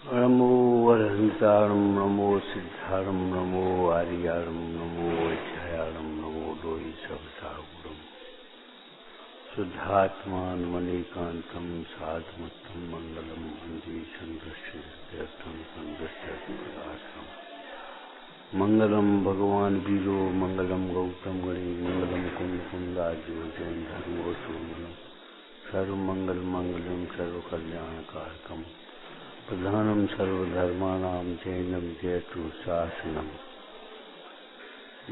नमो वरहंताणं नमो सिद्धाणं नमो आर्याणं नमो वैच्छायाणं नमो लोहि सबसागुणं शुद्धात्मान मणिकांतं साधुमत्तं मंगलम वंदे चंद्रशेखरं चंद्रशेखरं मंगलम भगवान वीरो मंगलम गौतम गणे मंगलम कुंकुंदाजो जैन धर्मोसूर्य सर्वमंगल मंगलम सर्वकल्याणकारकम प्रधानम सर्वधर्माणां जैनम जयतु शासनम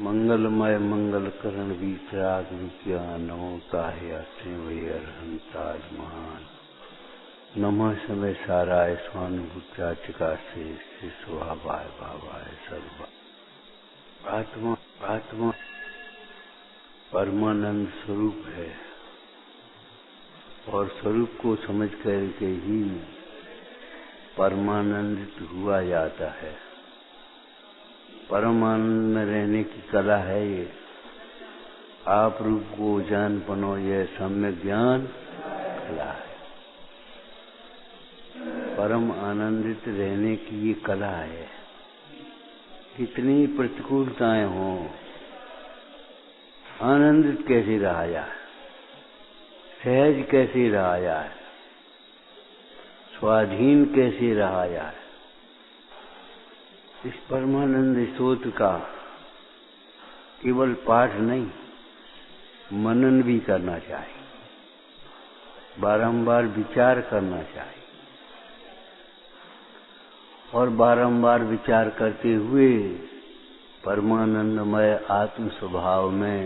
मंगलमय मंगलकरण विचराग विज्ञान नमोता है अस्ते वही अरहंताज महान नमः समय साराय स्वानुभूत्याचिका से स्वभावाय भावाय सर्व आत्मा परमानंद स्वरूप है और स्वरूप को समझ करके ही परमानंदित हुआ जाता है। परमानंद में रहने की कला है ये। आप रूप को जान पनो यह सम्यक ज्ञान कला है। परम आनंदित रहने की ये कला है। कितनी प्रतिकूलताएं हों, आनंदित कैसे रहा जाए, सहज कैसे रहा जाए, स्वाधीन कैसे रहा जाए। इस परमानंद स्तोत्र का केवल पाठ नहीं, मनन भी करना चाहिए, बारंबार विचार करना चाहिए और बारंबार विचार करते हुए परमानंदमय आत्म स्वभाव में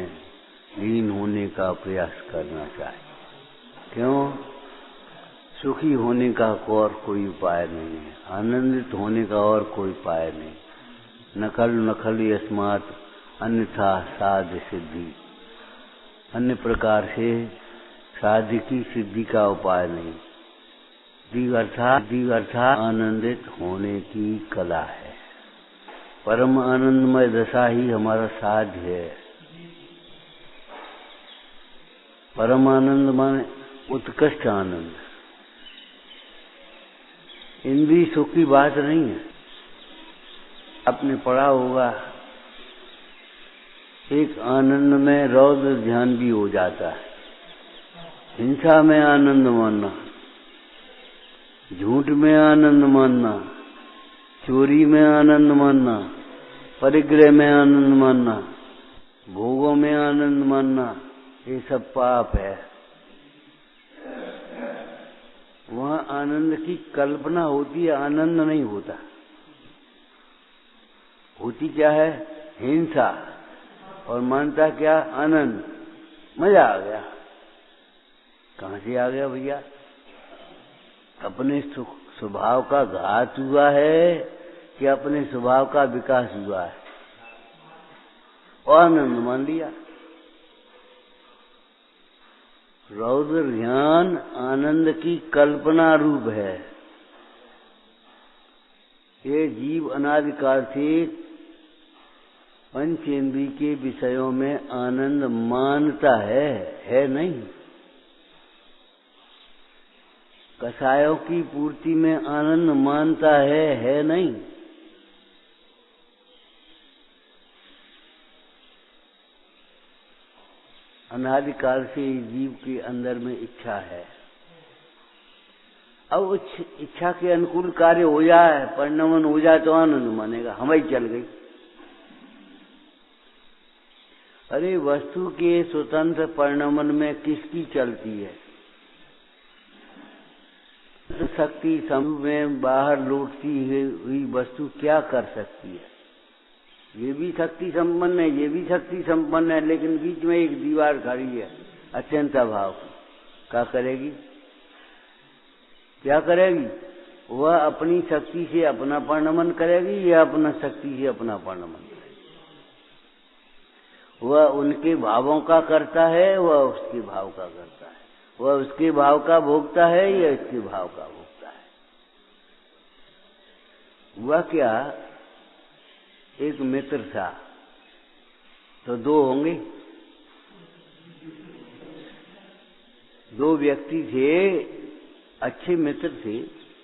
लीन होने का प्रयास करना चाहिए। क्यों? सुखी होने का और कोई उपाय नहीं है, आनंदित होने का और कोई उपाय नहीं। नखल नखल यस्मात् अन्यथा साध्य सिद्धि, अन्य प्रकार से साध्य की सिद्धि का उपाय नहीं। दीर्घार्था आनंदित होने की कला है। परम आनंदमय दशा ही हमारा साध्य है। परम आनंद माने उत्कृष्ट आनंद। इंद्रिय सुख की बात नहीं है। आपने पढ़ा होगा एक आनंद में रौद्र ध्यान भी हो जाता है। हिंसा में आनंद मानना, झूठ में आनंद मानना, चोरी में आनंद मानना, परिग्रह में आनंद मानना, भोगों में आनंद मानना, ये सब पाप है। वहाँ आनंद की कल्पना होती है, आनंद नहीं होता। होती क्या है? हिंसा। और मानता क्या? आनंद। मजा आ गया। कहाँ से आ गया भैया? अपने स्वभाव का घात हुआ है कि अपने स्वभाव का विकास हुआ है? और आनंद मान लिया। रौद्र ध्यान आनंद की कल्पना रूप है। ये जीव अनादिकाल से पंचेंद्रिय के विषयों में आनंद मानता है नहीं? कषायों की पूर्ति में आनंद मानता है नहीं? अनादिकाल से जीव के अंदर में इच्छा है। अब उस इच्छा के अनुकूल कार्य हो जाए, परिणमन हो जाए तो आनंद मानेगा, हवाई चल गई। अरे वस्तु के स्वतंत्र परिणमन में किसकी चलती है? शक्ति समूह में बाहर लौटती हुई वस्तु क्या कर सकती है? ये भी शक्ति संपन्न है, ये भी शक्ति संपन्न है, लेकिन बीच में एक दीवार खड़ी है अत्यंत अभाव। क्या करेगी? क्या करेगी? वह अपनी शक्ति से अपना परिणमन करेगी या अपना शक्ति से अपना परिणमन करेगी? वह उनके भावों का करता है, वह उसके भाव का करता है। वह उसके भाव का भोगता है या इसके भाव का भोगता है? वह क्या? एक मित्र था तो दो होंगे। दो व्यक्ति थे, अच्छे मित्र थे,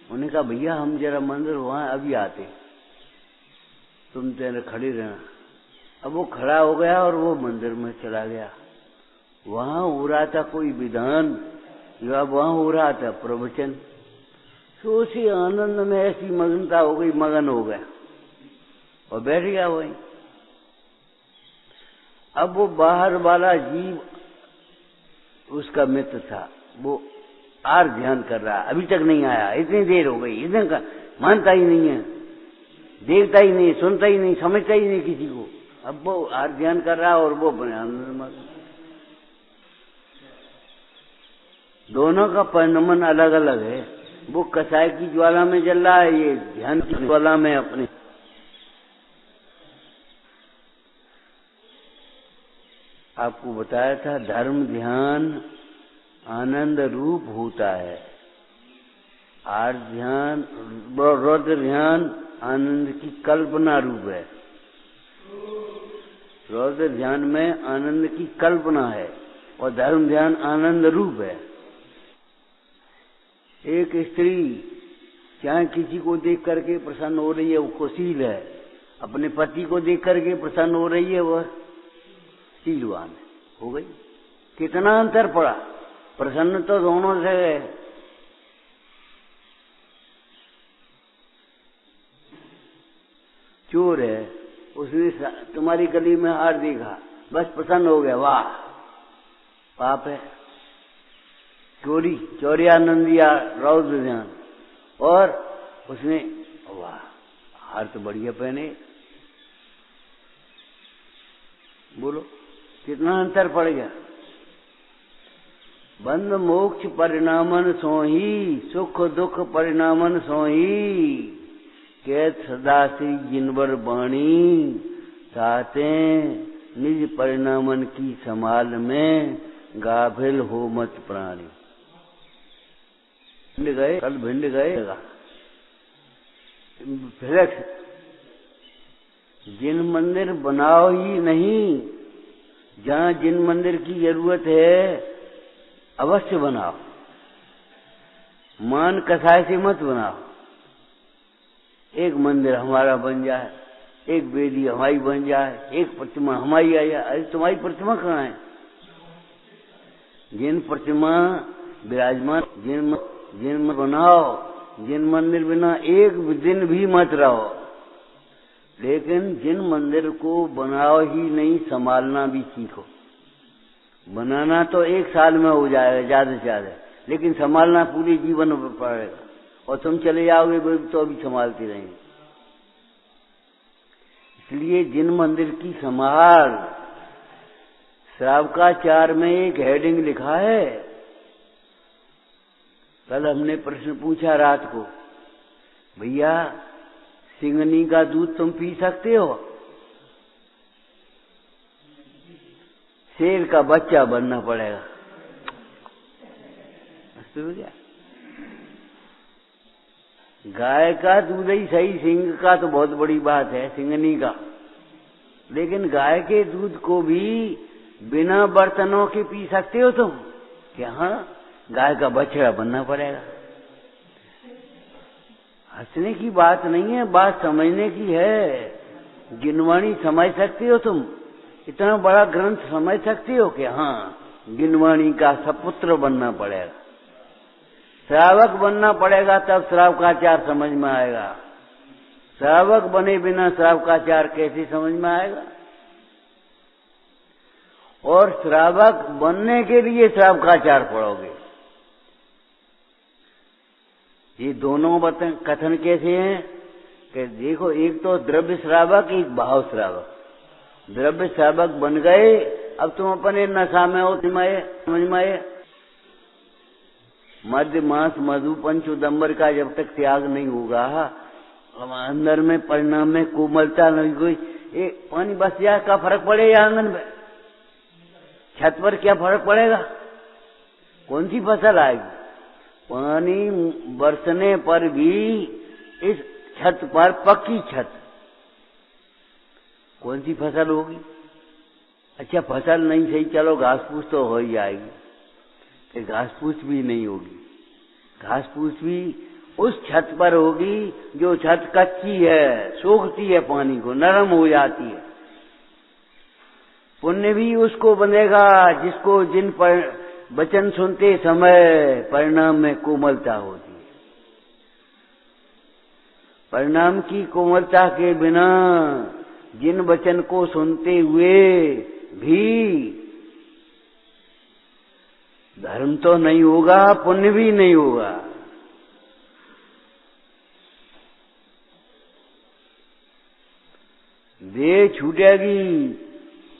उन्होंने कहा भैया हम जरा मंदिर वहां अभी आते, तुम तेरे खड़े रहना। अब वो खड़ा हो गया और वो मंदिर में चला गया। वहां हो रहा था कोई विधान, या वहां हो रहा था प्रवचन। तो उसी आनंद में ऐसी मगनता हो गई, मगन हो गया और बैठ गया वहीं। अब वो बाहर वाला जीव उसका मित्र था, वो आर ध्यान कर रहा, अभी तक नहीं आया, इतनी देर हो गई, इतने का मानता ही नहीं है, देखता ही नहीं, सुनता ही नहीं, समझता ही नहीं किसी को। अब वो आर ध्यान कर रहा और वो अपने आनंद में। दोनों का परिणमन अलग अलग है। वो कसाई की ज्वाला में जल रहा है, ये ध्यान की ज्वाला में अपने। आपको बताया था धर्म ध्यान आनंद रूप होता है, आर्य ध्यान रौद्र ध्यान आनंद की कल्पना रूप है। रौद्र ध्यान में आनंद की कल्पना है और धर्म ध्यान आनंद रूप है। एक स्त्री चाहे किसी को देख करके प्रसन्न हो रही है, वो कुशील है, अपने पति को देख करके प्रसन्न हो रही है, वह शीलवान हो गई। कितना अंतर पड़ा, प्रसन्न तो दोनों से है। चोर है, उसने तुम्हारी गली में हार देखा, बस प्रसन्न हो गया, वाह, पाप है। चोरी चौर्यानंदिया रौद्र ध्यान, और उसने वाह हार तो बढ़िया पहने। बोलो कितना अंतर पड़ गया। बंध मोक्ष परिणामन सोही, सुख दुख परिणामन सोही, कैत सदा श्री जिनवर बाणी, ताते निज परिणामन की संभाल में, गाफिल हो मत प्राणी। भिंड गए, कल भिंड गए, फिर जिन मंदिर बनाओ ही नहीं, जहां जिन मंदिर की जरूरत है अवश्य बनाओ, मान कसाय से मत बनाओ। एक मंदिर हमारा बन जाए, एक वेदी हमारी बन जाए, एक प्रतिमा हमारी आ जाए। अरे तुम्हारी प्रतिमा कहाँ है? जिन प्रतिमा विराजमान जिन बनाओ, जिन मंदिर बिना एक दिन भी मत रहो, लेकिन जिन मंदिर को बनाओ ही नहीं, संभालना भी सीखो। बनाना तो एक साल में हो जाएगा ज्यादा से ज्यादा, लेकिन संभालना पूरे जीवन में पड़ेगा, और तुम चले जाओगे तो भी संभालते रहेंगे। इसलिए जिन मंदिर की संभाल, श्रावकाचार में एक हेडिंग लिखा है। कल हमने प्रश्न पूछा रात को, भैया सिंगनी का दूध तुम पी सकते हो? शेर का बच्चा बनना पड़ेगा। गाय का दूध ही सही, सिंह का तो बहुत बड़ी बात है, सिंगनी का। लेकिन गाय के दूध को भी बिना बर्तनों के पी सकते हो तुम? क्या? हाँ, गाय का बछड़ा बनना पड़ेगा। हंसने की बात नहीं है, बात समझने की है। गिनवाणी समझ सकते हो तुम? इतना बड़ा ग्रंथ समझ सकते हो कि हाँ, गिनवाणी का सपुत्र बनना पड़ेगा, श्रावक बनना पड़ेगा, तब श्रावकाचार समझ में आएगा। श्रावक बने बिना श्रावकाचार कैसे समझ में आएगा? और श्रावक बनने के लिए श्रावकाचार पढ़ोगे। ये दोनों कथन कैसे हैं कि देखो, एक तो द्रव्य श्रावक, एक भाव श्रावक। द्रव्य श्रावक बन गए, अब तुम अपने नशा में हो, समझ में आए। मद्य मांस मधु पंच उदम्बर का जब तक त्याग नहीं होगा, अंदर में परिणाम में कोमलता नहीं कोई। एक पानी बस जाए, क्या फर्क पड़ेगा? आंगन में छत पर क्या फर्क पड़ेगा? कौन सी फसल आएगी? पानी बरसने पर भी इस छत पर, पक्की छत, कौन सी फसल होगी? अच्छा फसल नहीं सही, चलो घास फूस तो हो ही जाएगी, कि घास फूस भी नहीं होगी। घास फूस भी उस छत पर होगी जो छत कच्ची है, सोखती है पानी को, नरम हो जाती है। पुण्य भी उसको बंधेगा जिसको जिन पर वचन सुनते समय परिणाम में कोमलता होती है। परिणाम की कोमलता के बिना जिन वचन को सुनते हुए भी धर्म तो नहीं होगा, पुण्य भी नहीं होगा। देह छूटेगी,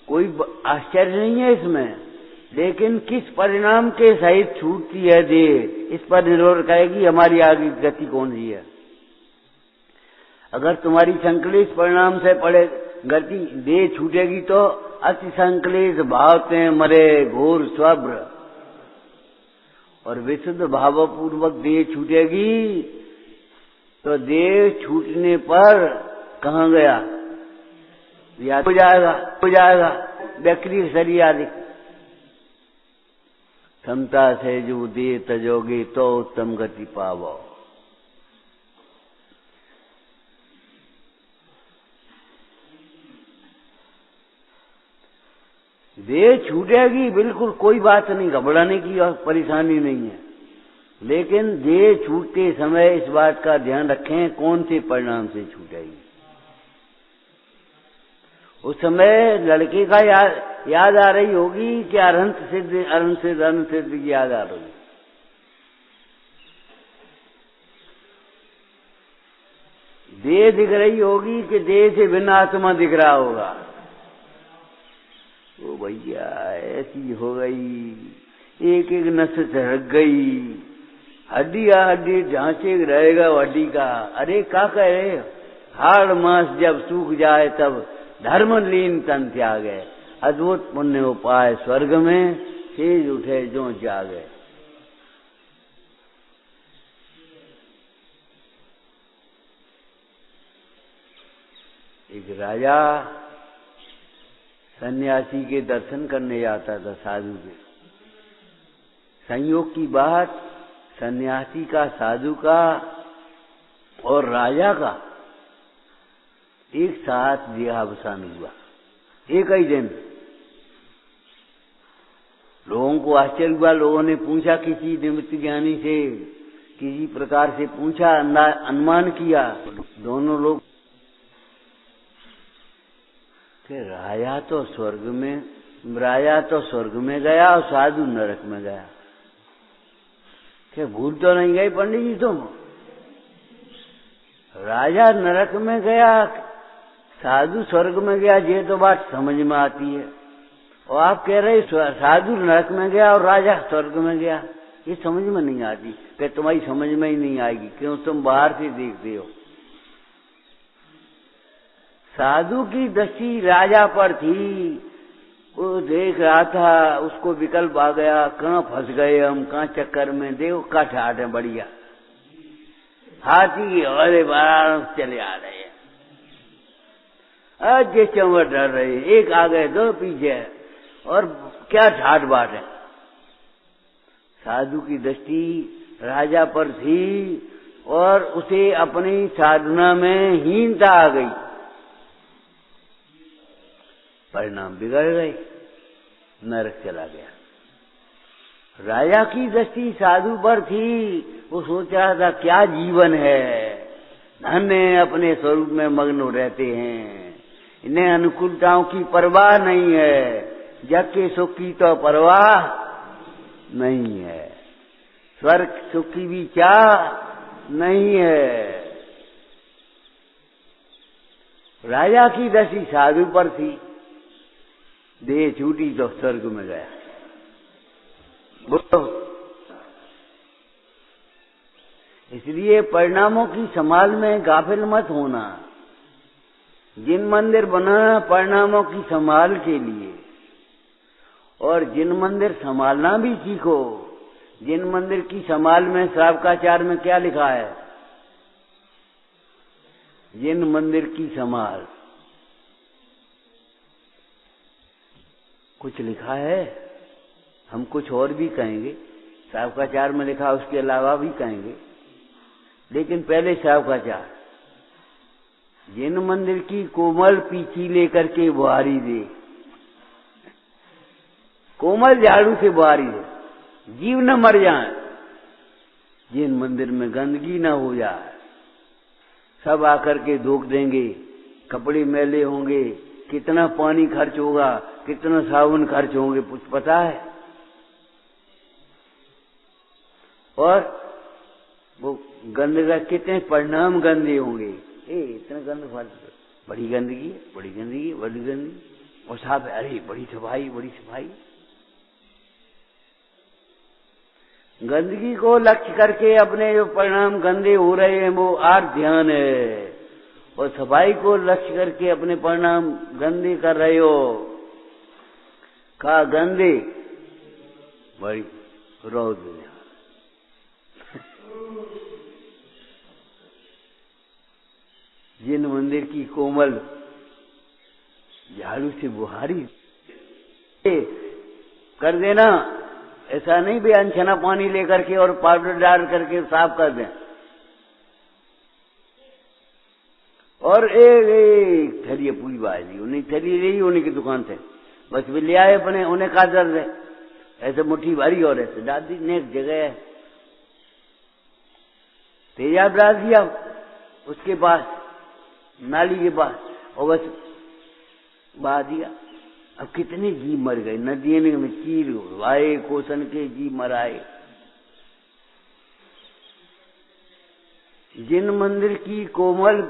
कोई आश्चर्य नहीं है इसमें, लेकिन किस परिणाम के सहित छूटती है देह, इस पर निर्भर करेगी हमारी आगे गति कौन सी है। अगर तुम्हारी संकलेश परिणाम से पड़े गति देह छूटेगी तो अति संकलेश भावते मरे घोर स्वब्र, और विशुद्ध भावपूर्वक देह छूटेगी तो देह छूटने पर कहाँ गया, या हो जाएगा व्यक्ति शरीर आदि। क्षमता से जो देह तजोगे तो उत्तम गति पावो। देह छूटेगी, बिल्कुल कोई बात नहीं, घबराने की और परेशानी नहीं है, लेकिन देह छूटते समय इस बात का ध्यान रखें कौन से परिणाम से छूटेगी। उस समय लड़के का याद आ रही होगी कि अनंत सिद्ध की याद आ रही। देह दिख रही होगी कि देह से भिन्न आत्मा दिख रहा होगा। ओ भैया ऐसी हो गई, एक एक नस झड़क गई, हड्डी ढांचे रहेगा हड्डी का। अरे क्या कह रहे, हाड़ मांस जब सूख जाए तब धर्म लीन तन त्यागे, अद्भुत पुण्य उपाय स्वर्ग में तेज उठे जो जागे। एक राजा सन्यासी के दर्शन करने जाता था, साधु के। संयोग की बात, सन्यासी का, साधु का और राजा का एक साथ देहावसान हुआ, एक ही दिन। लोगों को आश्चर्य हुआ। लोगों ने पूछा किसी निमित्त ज्ञानी से, किसी प्रकार से पूछा, अनुमान किया। दोनों लोग कि राजा तो स्वर्ग में गया और साधु नरक में गया। क्या भूल तो नहीं गए पंडित जी तुम? राजा नरक में गया, साधु स्वर्ग में गया, ये तो बात समझ में आती है। और आप कह रहे साधु नरक में गया और राजा स्वर्ग में गया, ये समझ में नहीं आती। कि तुम्हारी समझ में ही नहीं आएगी, क्यों? तुम बाहर से देखते हो। साधु की दृष्टि राजा पर थी, वो देख रहा था, उसको विकल्प आ गया, कहाँ फंस गए हम, कहाँ चक्कर में, देखो का ठाट है बढ़िया, हाथी हमारे बार चले आ रहे हैं, आज ये चंवर डर रहे, एक आ गए दो पीछे, और क्या ठाट बाट है। साधु की दृष्टि राजा पर थी और उसे अपनी साधना में हीनता आ गई, परिणाम बिगड़ गए, नरक चला गया। राजा की दृष्टि साधु पर थी, वो सोच रहा था क्या जीवन है, धन्य अपने स्वरूप में मग्न रहते हैं, इन्हें अनुकूलताओं की परवाह नहीं है, जग के सुख की तो परवाह नहीं है, स्वर्ग सुख की भी क्या नहीं है। राजा की दृष्टि साधु पर थी, देह छूटी तो स्वर्ग में गया। बोलो, इसलिए परिणामों की संभाल में गाफिल मत होना। जिन मंदिर बना परिणामों की संभाल के लिए, और जिन मंदिर संभालना भी सीखो। जिन मंदिर की संभाल में श्रावकाचार में क्या लिखा है? जिन मंदिर की संभाल, कुछ लिखा है, हम कुछ और भी कहेंगे, श्रावकाचार में लिखा उसके अलावा भी कहेंगे। लेकिन पहले साहब का चार, जिन मंदिर की कोमल पीछी लेकर के बुहारी दे, कोमल झाड़ू से बुहारी दे, जीव न मर जाए, जिन मंदिर में गंदगी न हो जाए, सब आकर के धोख देंगे, कपड़े मैले होंगे, कितना पानी खर्च होगा, कितना साबुन खर्च होंगे, कुछ पता है? और वो गंदगा कितने परिणाम गंदे होंगे, इतना गंद फर्ज, बड़ी गंदगी है, बड़ी गंदगी, बड़ी गंदगी, और साहब अरे बड़ी सफाई, बड़ी सफाई। गंदगी को लक्ष्य करके अपने जो परिणाम गंदे हो रहे हैं वो आर ध्यान है, और सफाई को लक्ष्य करके अपने परिणाम गंदे कर रहे हो, का गंदे बड़ी रौद्र। जिन मंदिर की कोमल झाड़ू से बुहारी कर देना, ऐसा नहीं भी अनछना पानी लेकर के और पाउडर डाल करके साफ कर दें, और एक थैली पूरी बाजी, उन्हें थैली ले उन्हीं की दुकान से बस भी ले आए अपने, उन्हें का दर्द है, ऐसे मुट्ठी भरी और ऐसे डाल दी, नेक जगह है, तेजाब डाल दिया उसके पास, नाली के पास, और बस बहा दिया। अब कितने जीव मर गए, नदियों में चीर आए, कोसन के जीव मराए। जिन मंदिर की कोमल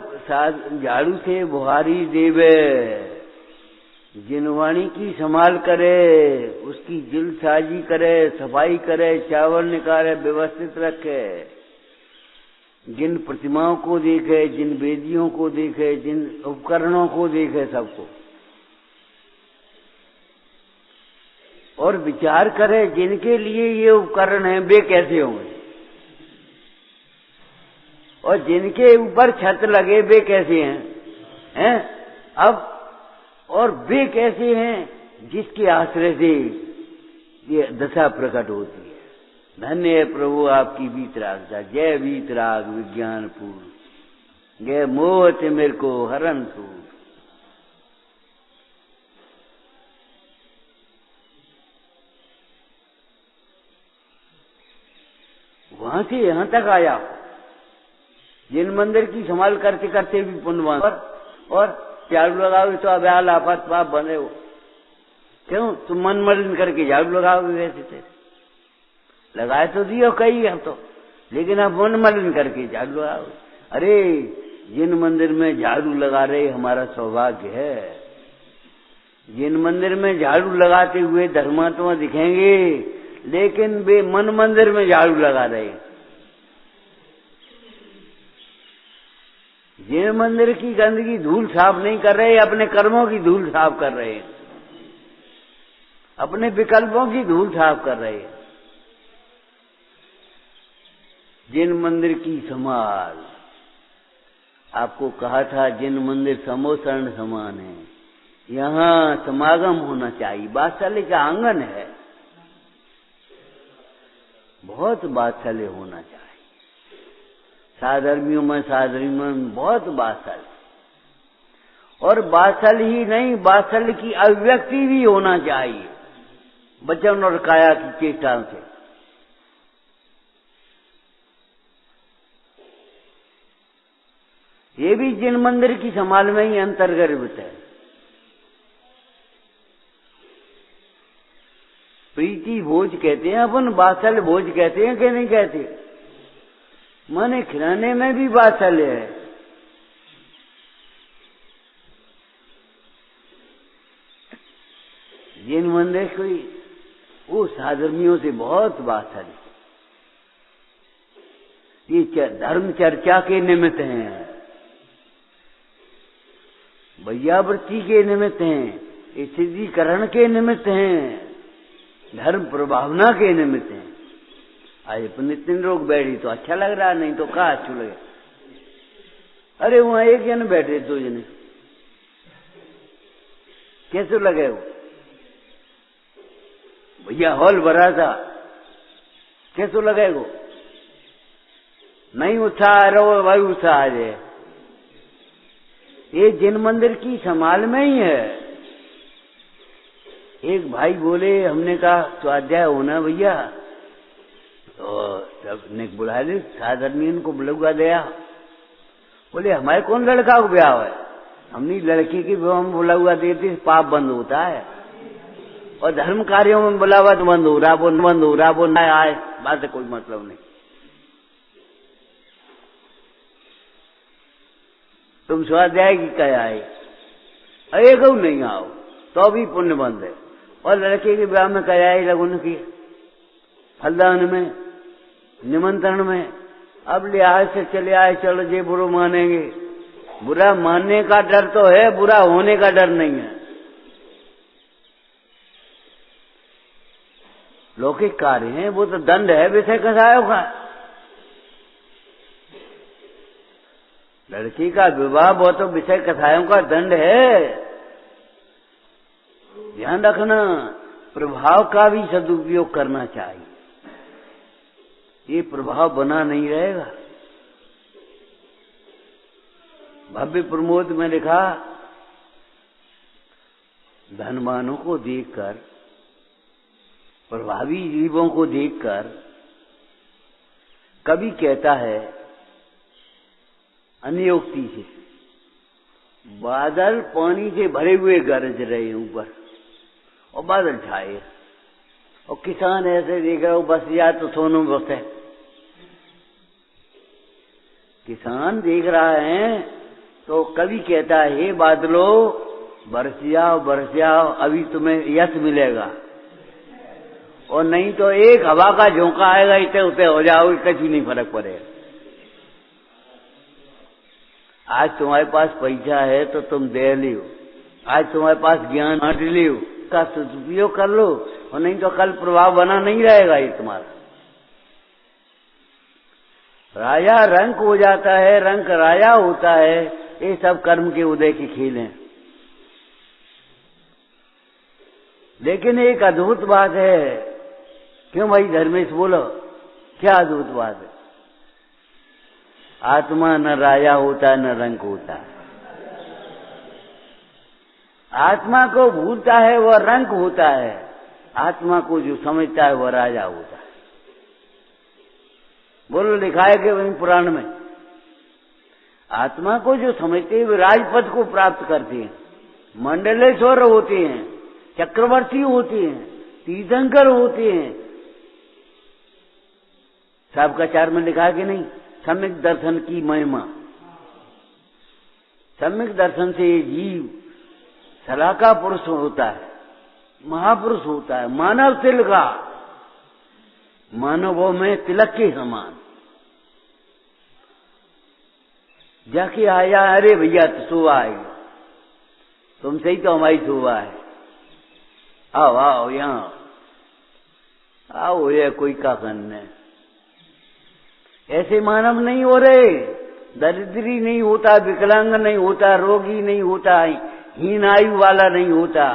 झाड़ू से बुहारी देवे, जिन वाणी की संभाल करे, उसकी जिल साजी करे, सफाई करे, चावल निकाले, व्यवस्थित रखे, जिन प्रतिमाओं को देखे, जिन वेदियों को देखे, जिन उपकरणों को देखे, सबको, और विचार करे जिनके लिए ये उपकरण हैं वे कैसे होंगे, और जिनके ऊपर छत लगे वे कैसे हैं? अब और वे कैसे हैं जिसके आश्रय से ये दशा प्रकट होती है। धन्य है प्रभु आपकी वीतरागता, जय वीतराग विज्ञान पूर्ण, जय मोह मेरे को हरण सूर। वहां से यहां तक आया, जिन मंदिर की संभाल करते करते भी पुण्यवान, और झाड़ू लगाओगे तो अब आफत पाप बने हो, क्यों तुम मन मलिन करके झाड़ू लगाओगे? वैसे थे लगाए तो दियो कई अब तो, लेकिन अब मन मलिन करके झाड़ू लगाओगे। अरे जिन मंदिर में झाड़ू लगा रहे हमारा सौभाग्य है, जिन मंदिर में झाड़ू लगाते हुए धर्मात्मा दिखेंगे, लेकिन वे मन मंदिर में झाड़ू लगा रहे, जिन मंदिर की गंदगी धूल साफ नहीं कर रहे, अपने कर्मों की धूल साफ कर रहे, अपने विकल्पों की धूल साफ कर रहे, जिन मंदिर की संभाल, आपको कहा था जिन मंदिर समोसरण समान है, यहाँ समागम होना चाहिए, वात्सल्य का आंगन है, बहुत वात्सल्य होना चाहिए, साधर्मियों में साधर्मियों में बहुत वात्सल्य, और वात्सल्य ही नहीं, वात्सल्य की अभिव्यक्ति भी होना चाहिए वचन और काया की चेष्टाओं से। ये भी जिन मंदिर की संभाल में ही अंतर्गर्भित है। प्रीति भोज कहते हैं अपन, वात्सल्य भोज कहते हैं कि नहीं कहते? माने खिलाने में भी वात्सल्य है। जिन मंदिर कोई वो साधर्मियों से बहुत वात्सल्य, ये धर्म चर्चा के निमित्त हैं, वैयावृत्ति के निमित्त हैं, स्थिरीकरण के निमित्त हैं, धर्म प्रभावना के निमित्त हैं। आज अपन इतने लोग बैठे तो अच्छा लग रहा, नहीं तो कहा अच्छा लगे। अरे वहां एक जन बैठे, दो जने, कैसे लगे वो? भैया हॉल भरा था, कैसे लगे वो? नहीं उत्साह रहो वही उत्साह आ जाए। ये जिन मंदिर की संभाल में ही है। एक भाई बोले, हमने कहा स्वाध्याय होना भैया, तो सबने बुला ली, 7 आदमी उनको बुलवा दिया। बोले हमारे कौन लड़का को ब्याह है, हमने लड़की की विवाह में बुलावा देते पाप बंद होता है, और धर्म कार्यों में बुलावा तो बंद हो रहा, वो बंद हो रहा, वो न आए, बात से कोई मतलब नहीं। तुम स्वाध्याय की क्या आए, एक नहीं आओ तो भी पुण्य बंद है। और लड़के के ब्याह में क्या आई लगन की, फलदान में, निमंत्रण में, अब लिहाज से चले आए, चलो जे बुरा मानेंगे। बुरा मानने का डर तो है, बुरा होने का डर नहीं है। लौकिक कार्य है, वो तो दंड है विषय कसायों का। लड़की का विवाह वो तो विषय कसायों का दंड है। ध्यान रखना, प्रभाव का भी सदुपयोग करना चाहिए। ये प्रभाव बना नहीं रहेगा। भव्य प्रमोद में लिखा, धनवानों को देखकर, प्रभावी जीवों को देखकर कवि कहता है अन्योक्ति से, बादल पानी से भरे हुए गरज रहे ऊपर, और बादल छाए, और किसान ऐसे देख रहा हो बस या तो सोनू बस है। किसान देख रहा है तो कवि कहता है, हे बादलो बरस जाओ, अभी तुम्हें यश मिलेगा, और नहीं तो एक हवा का झोंका आएगा, इतने उतने हो जाओगे, कुछ भी नहीं फर्क पड़ेगा। आज तुम्हारे पास पैसा है तो तुम दे लियो, आज तुम्हारे पास ज्ञान बांट लियो, का सदुपयोग कर लो, और नहीं तो कल प्रभाव बना नहीं रहेगा ये तुम्हारा। राजा रंक हो जाता है, रंक राजा होता है, ये सब कर्म के उदय की खेल हैं। लेकिन एक अद्भुत बात है, क्यों भाई धर्मेश बोलो, क्या अद्भुत बात है? आत्मा न राजा होता न रंक होता है। आत्मा को भूलता है वह रंक होता है, आत्मा को जो समझता है वह राजा होता है। बोलो लिखा है कि वही पुराण में, आत्मा को जो समझते हैं वे राजपद को प्राप्त करते हैं, मंडलेश्वर होते हैं, चक्रवर्ती होते हैं, तीर्थंकर होते हैं। सबका चार में लिखा है कि नहीं, सम्यक दर्शन की महिमा। सम्यक दर्शन से जीव सलाहका पुरुष होता है, महापुरुष होता है, मानव तिलका, मानवों में तिलक के समान। जाके आया, अरे भैया तो सुबह आएगी, तुमसे ही तो हमारी सुबह है, आओ आओ यहाँ आओ, ये कोई का करने। ऐसे मानव नहीं हो रहे, दरिद्री नहीं होता, विकलांग नहीं होता, रोगी नहीं होता, हीन आयु वाला नहीं होता।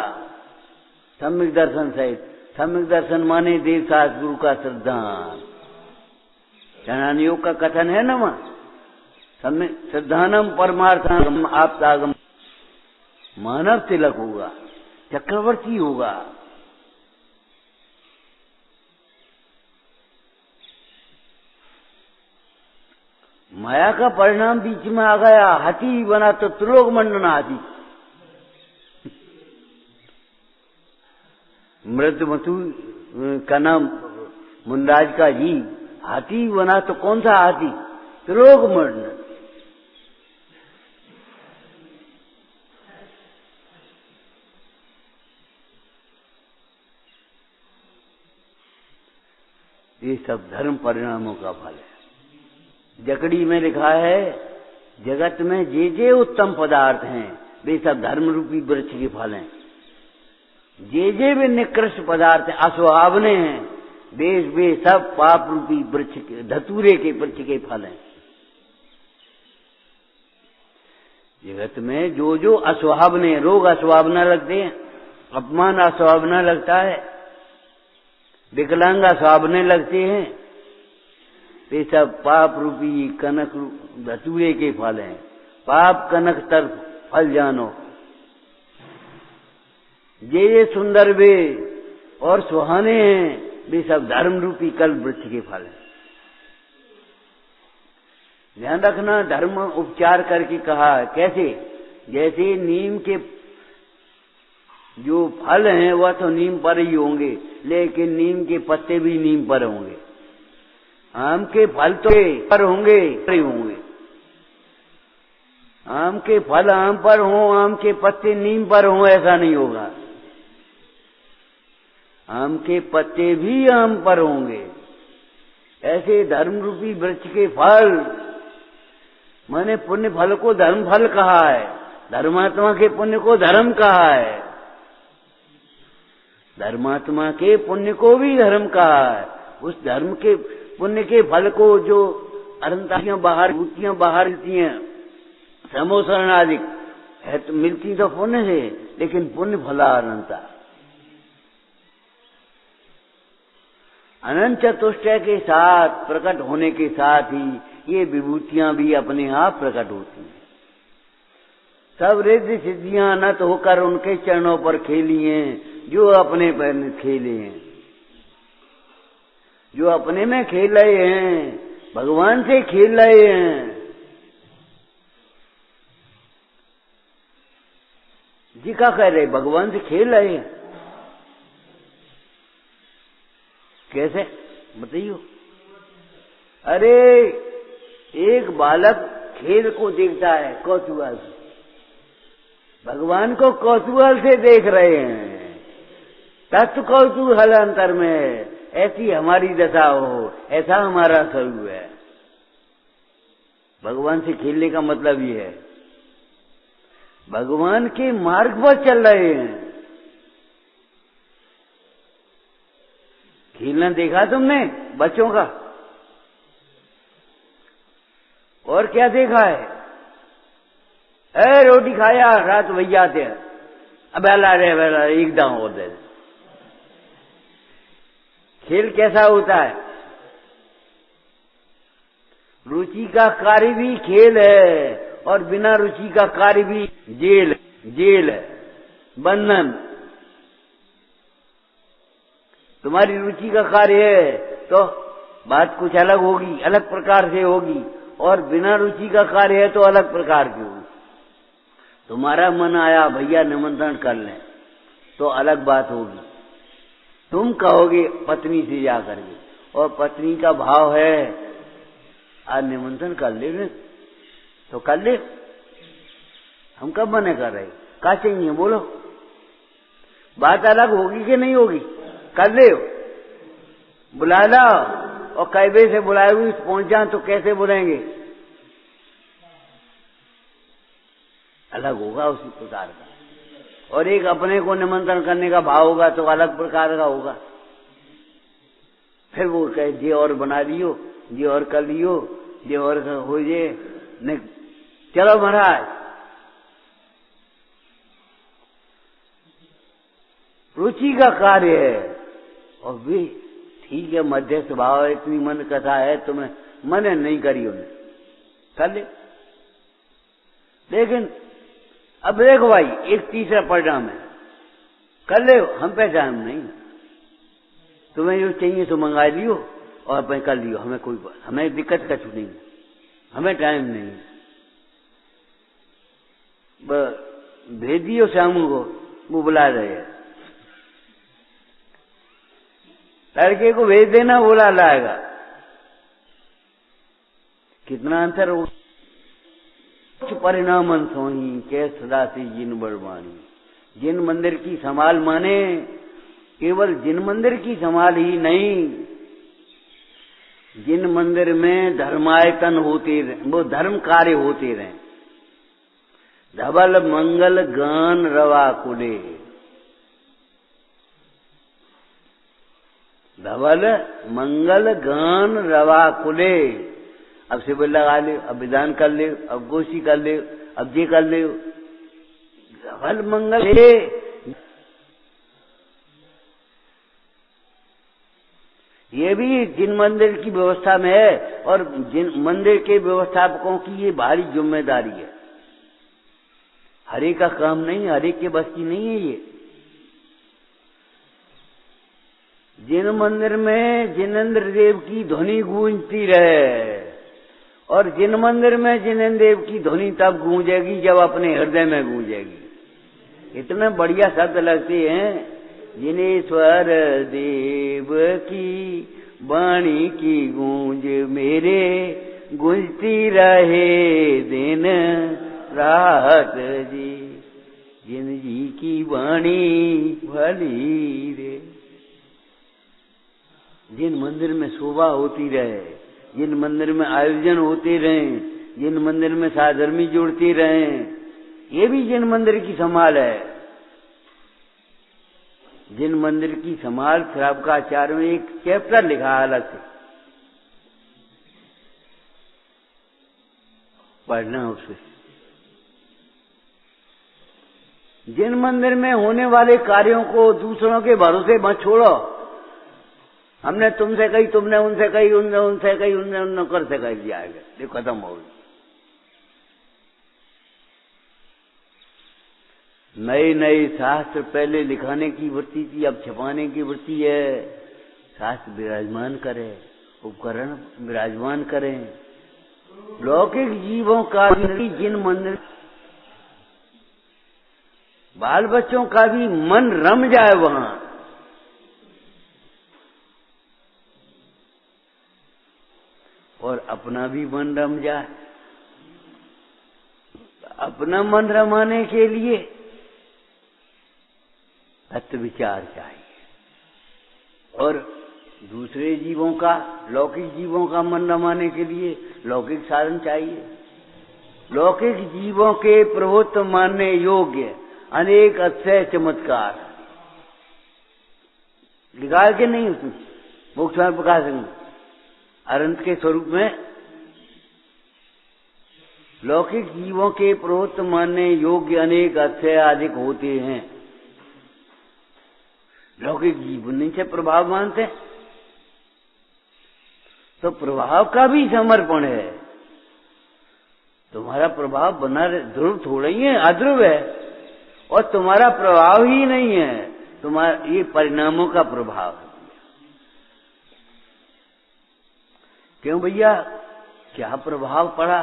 सम्यक दर्शन सहित, सम्यक दर्शन माने देव शास्त्र गुरु का श्रद्धान, चनान योग का कथन है ना वहां, सम्यक श्रद्धानम परमार्थम आप्तागम। मानव तिलक होगा, चक्रवर्ती होगा। माया का परिणाम बीच में आ गया, हाथी बना तो त्रिलोक मंडन हाथी। मृतमतु का नाम मुंडाज का जी, हाथी बना तो कौन सा हाथी, त्रिलोक मंडन। ये सब धर्म परिणामों का फल है। जकड़ी में लिखा है, जगत में जे जे उत्तम पदार्थ हैं वे सब धर्म रूपी वृक्ष के फल हैं। जे जे वे निकृष्ट पदार्थ हैं, असुहावने हैं, वे सब पाप रूपी वृक्ष के, धतूरे के वृक्ष के फल हैं। जगत में जो जो असुहावने, रोग असुहावना लगते हैं, अपमान असुहावना लगता है, विकलांग असुहावने लगते हैं, वे सब पाप रूपी कनक धतूरे के फल हैं। पाप कनक तर फल जानो, ये सुंदर वे और सुहाने हैं, वे सब धर्म रूपी कल्प वृक्ष के फल हैं। ध्यान रखना, धर्म उपचार करके कहा कैसे? जैसे नीम के जो फल हैं वह तो नीम पर ही होंगे, लेकिन नीम के पत्ते भी नीम पर होंगे। आम के फल तो पर होंगे होंगे, आम के फल आम पर हों, आम के पत्ते नीम पर हों, ऐसा नहीं होगा। आम के पत्ते भी आम पर होंगे। ऐसे धर्म रूपी वृक्ष के फल, मैंने पुण्य फल को धर्म फल कहा है, धर्मात्मा के पुण्य को धर्म कहा है, धर्मात्मा के पुण्य को भी धर्म कहा है। उस धर्म के पुण्य के फल को जो अनंतारियां बाहर भूतियां बाहर मिलती हैं, समोसरण आदि है तो मिलती तो पुण्य से, लेकिन पुण्य फला अनंता। अनंत चतुष्टय के साथ प्रकट होने के साथ ही ये विभूतियां भी अपने आप प्रकट होती हैं। सब रिद्धि सिद्धियां नत होकर उनके चरणों पर खेली हैं, जो अपने पर खेले हैं, जो अपने में खेल रहे हैं, भगवान से खेल रहे हैं। जी क्या कह रहे? भगवान से खेल रहे हैं। कैसे बताइए? अरे एक बालक खेल को देखता है कौतूहल से, भगवान को कौतूहल से देख रहे हैं। तत्व कौतूहल अंतर में, ऐसी हमारी दशा हो, ऐसा हमारा स्वरूप है। भगवान से खेलने का मतलब ये है, भगवान के मार्ग पर चल रहे हैं। खेलना देखा तुमने बच्चों का? और क्या देखा है? रोटी खाया, रात भैया आते हैं, अब बेला एक दांव और दे। खेल कैसा होता है? रुचि का कार्य भी खेल है, और बिना रुचि का कार्य भी जेल है, बंधन। तुम्हारी रुचि का कार्य है तो बात कुछ अलग होगी, अलग प्रकार से होगी, और बिना रुचि का कार्य है तो अलग प्रकार की होगी। तुम्हारा मन आया भैया निमंत्रण कर लें, तो अलग बात होगी। तुम कहोगे पत्नी से जाकर के, और पत्नी का भाव है आज निमंत्रण कर ले, तो कर ले। हम कब मना कर रहे? क्या चाहिए बोलो, बात अलग होगी कि नहीं होगी? कर ले, बुला लो, और कैबे से बुलाए हुए पहुंच जाए तो कैसे बुलाएंगे? अलग होगा उसी प्रकार का। और एक अपने को निमंत्रण करने का भाव होगा तो अलग प्रकार का होगा। फिर वो कहे जे और बना लियो, जे और कर लियो, जे और हो जे नहीं, चलो महाराज। रुचि का कार्य है, और भी ठीक है मध्य स्वभाव है, इतनी मन कथा है, तुम्हें मन नहीं करी उन्हें, कर ले। लेकिन अब देखो भाई, एक तीसरा परिणाम है, कर ले, हम पहचान नहीं, तुम्हें जो चाहिए तो मंगा लियो और अपन कर लियो, हमें दिक्कत कछ नहीं, हमें टाइम नहीं। भेज दियो शामू को, वो बुला रहे हैं, लड़के को भेज देना, बुला लाएगा। कितना अंतर हो। परिणाम सोही के सदा से जिन बड़वानी। जिन मंदिर की संभाल माने केवल जिन मंदिर की संभाल ही नहीं, जिन मंदिर में धर्मायतन होते रहे, वो धर्म कार्य होते रहे। धवल मंगल गान रवा कुले, धवल मंगल गान रवा कुले। अब शिविर लगा ले, अब विधान कर ले, अब गोष्ठी कर ले, अब ये कर ले, धवल मंगल है। ये भी जिन मंदिर की व्यवस्था में है, और जिन मंदिर के व्यवस्थापकों की ये भारी जिम्मेदारी है। हर एक का काम नहीं है, हर एक के बस की नहीं है ये। जिन मंदिर में जिनेंद्र देव की ध्वनि गूंजती रहे, और जिन मंदिर में जिनेंद्र देव की ध्वनि तब गूंजेगी जब अपने हृदय में गूंजेगी। इतने बढ़िया शब्द लगते हैं, जिनेश्वर देव की वाणी की गूंज मेरे गूंजती रहे दिन रात जी, जिन जी की वाणी भली रे। जिन मंदिर में शोभा होती रहे, जिन मंदिर में आयोजन होते रहे, जिन मंदिर में साधर्मी जुड़ती रहे, ये भी जिन मंदिर की संभाल है। जिन मंदिर की संभाल श्रावकाचार्य में एक चैप्टर लिखा है अलग से, पढ़ना उसे। जिन मंदिर में होने वाले कार्यों को दूसरों के भरोसे मत छोड़ो। हमने तुमसे कही, तुमने उनसे कही, उनसे कही, उनने कर से कह दिया, ये खत्म हो गई। नए नए शास्त्र पहले लिखाने की वृत्ति थी, अब छपाने की वृत्ति है। शास्त्र विराजमान करे, उपकरण विराजमान करें। लौकिक जीवों का भी जिन मंदिर, बाल बच्चों का भी मन रम जाए वहां, और अपना भी मन रम जाए। अपना मन रमाने के लिए तत्व विचार चाहिए, और दूसरे जीवों का, लौकिक जीवों का मन रमाने के लिए लौकिक साधन चाहिए। लौकिक जीवों के प्रभुत्व मानने योग्य अनेक अक्षय चमत्कार निकाल के नहीं, उसमें मोक्ष में प्रकाश में अनंत के स्वरूप में लौकिक जीवों के प्रभुत्व मानने योग्य अनेक अक्षय अधिक होते हैं। लौकिक जीव नहीं से प्रभाव मानते, तो प्रभाव का भी समर्पण है। तुम्हारा प्रभाव बना ध्रुव थोड़ा ही है, अध्रुव है, और तुम्हारा प्रभाव ही नहीं है, तुम्हारा ये परिणामों का प्रभाव है। क्यों भैया, क्या प्रभाव पड़ा?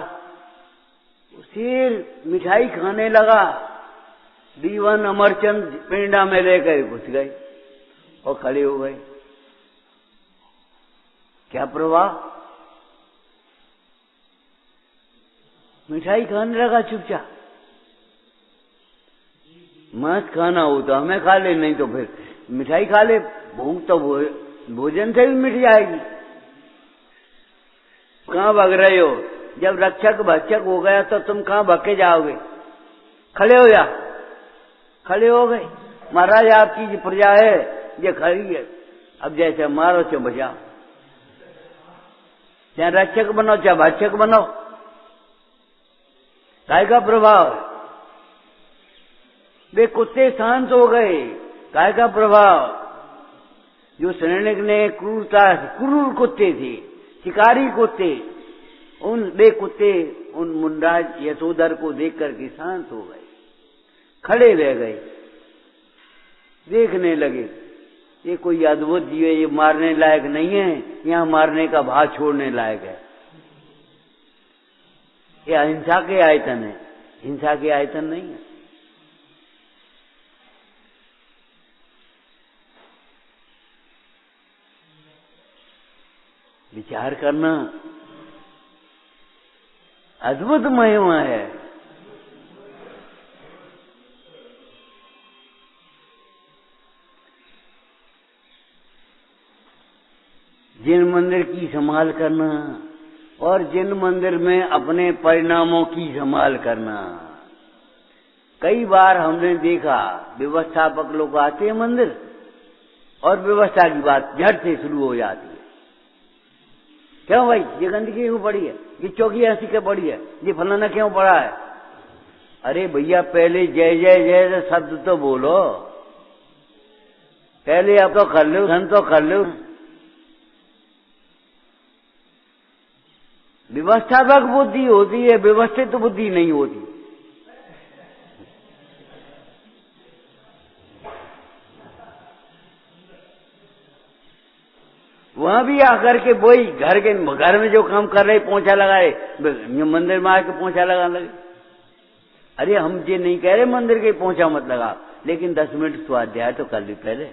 शेर मिठाई खाने लगा, दीवान अमरचंद पेंडा में लेकर घुस गए और खड़े हो गए। क्या प्रभाव? मिठाई खाने लगा चुपचाप। मांस खाना हो तो हमें खा ले, नहीं तो फिर मिठाई खा ले। भूख तो भोजन से भी मिट जाएगी। कहाँ भाग रहे हो? जब रक्षक भक्षक हो गया तो तुम कहाँ भाग के जाओगे? खड़े हो जा। खड़े हो गए। महाराज आपकी जो प्रजा है ये खड़ी है, अब जैसे मारो चाहे बचाओ, चाहे रक्षक बनो चाहे भक्षक बनो। काय का प्रभाव? वे कुत्ते शांत हो गए। काय का प्रभाव? जो सैनिक ने क्रूरता, क्रूर कुत्ते थे, शिकारी कुत्ते, उन वे कुत्ते उन मुंडाज यशोधर को देख करके शांत हो गए, खड़े रह गए, देखने लगे। ये कोई अद्भुत जीव है, ये मारने लायक नहीं है, यहाँ मारने का भाव छोड़ने लायक है। ये अहिंसा के आयतन है, हिंसा के आयतन नहीं है। विचार करना अद्भुत महिमा है। जिन मंदिर की संभाल करना और जिन मंदिर में अपने परिणामों की संभाल करना। कई बार हमने देखा व्यवस्थापक लोग आते हैं मंदिर और व्यवस्था की बात झट से शुरू हो जाती है। क्यों भाई, ये गंदगी क्यों पड़ी है, ये चौकी ऐसी क्यों पड़ी है, ये फलाना क्यों पड़ा है? अरे भैया पहले जय जय जय शब्द तो बोलो, पहले अब तो कर लो, धन तो कर लो। व्यवस्थापक बुद्धि होती है, व्यवस्थित बुद्धि नहीं होती। वहां भी आकर के वही घर में जो काम कर रहे पोंछा लगाए, मंदिर में आके पोंछा लगाने लगे। अरे हम ये नहीं कह रहे मंदिर के पोंछा मत लगा, लेकिन 10 मिनट स्वाध्याय तो कर ली, पहले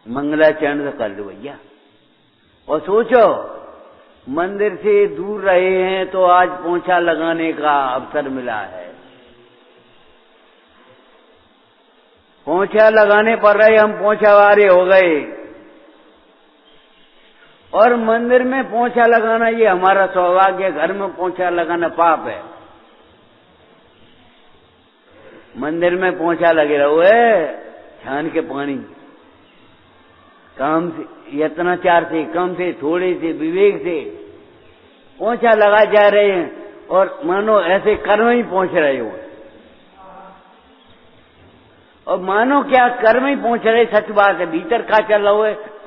मंगलाचरण तो कर लो भैया। और सोचो मंदिर से दूर रहे हैं तो आज पोंछा लगाने का अवसर मिला है। पोंछा लगाने पर रहे, हम पोंछावारे हो गए। और मंदिर में पोंछा लगाना ये हमारा सौभाग्य, घर में पोंछा लगाना पाप है। मंदिर में पोंछा लगे रहो छान के पानी, काम से, यत्नाचार से, कम से, थोड़े से, विवेक से पोंछा लगा जा रहे हैं और मानो ऐसे कर्म ही पहुंच रहे हो। और मानो क्या कर्म ही पहुंच रहे, सच बात है, भीतर का चल रहा है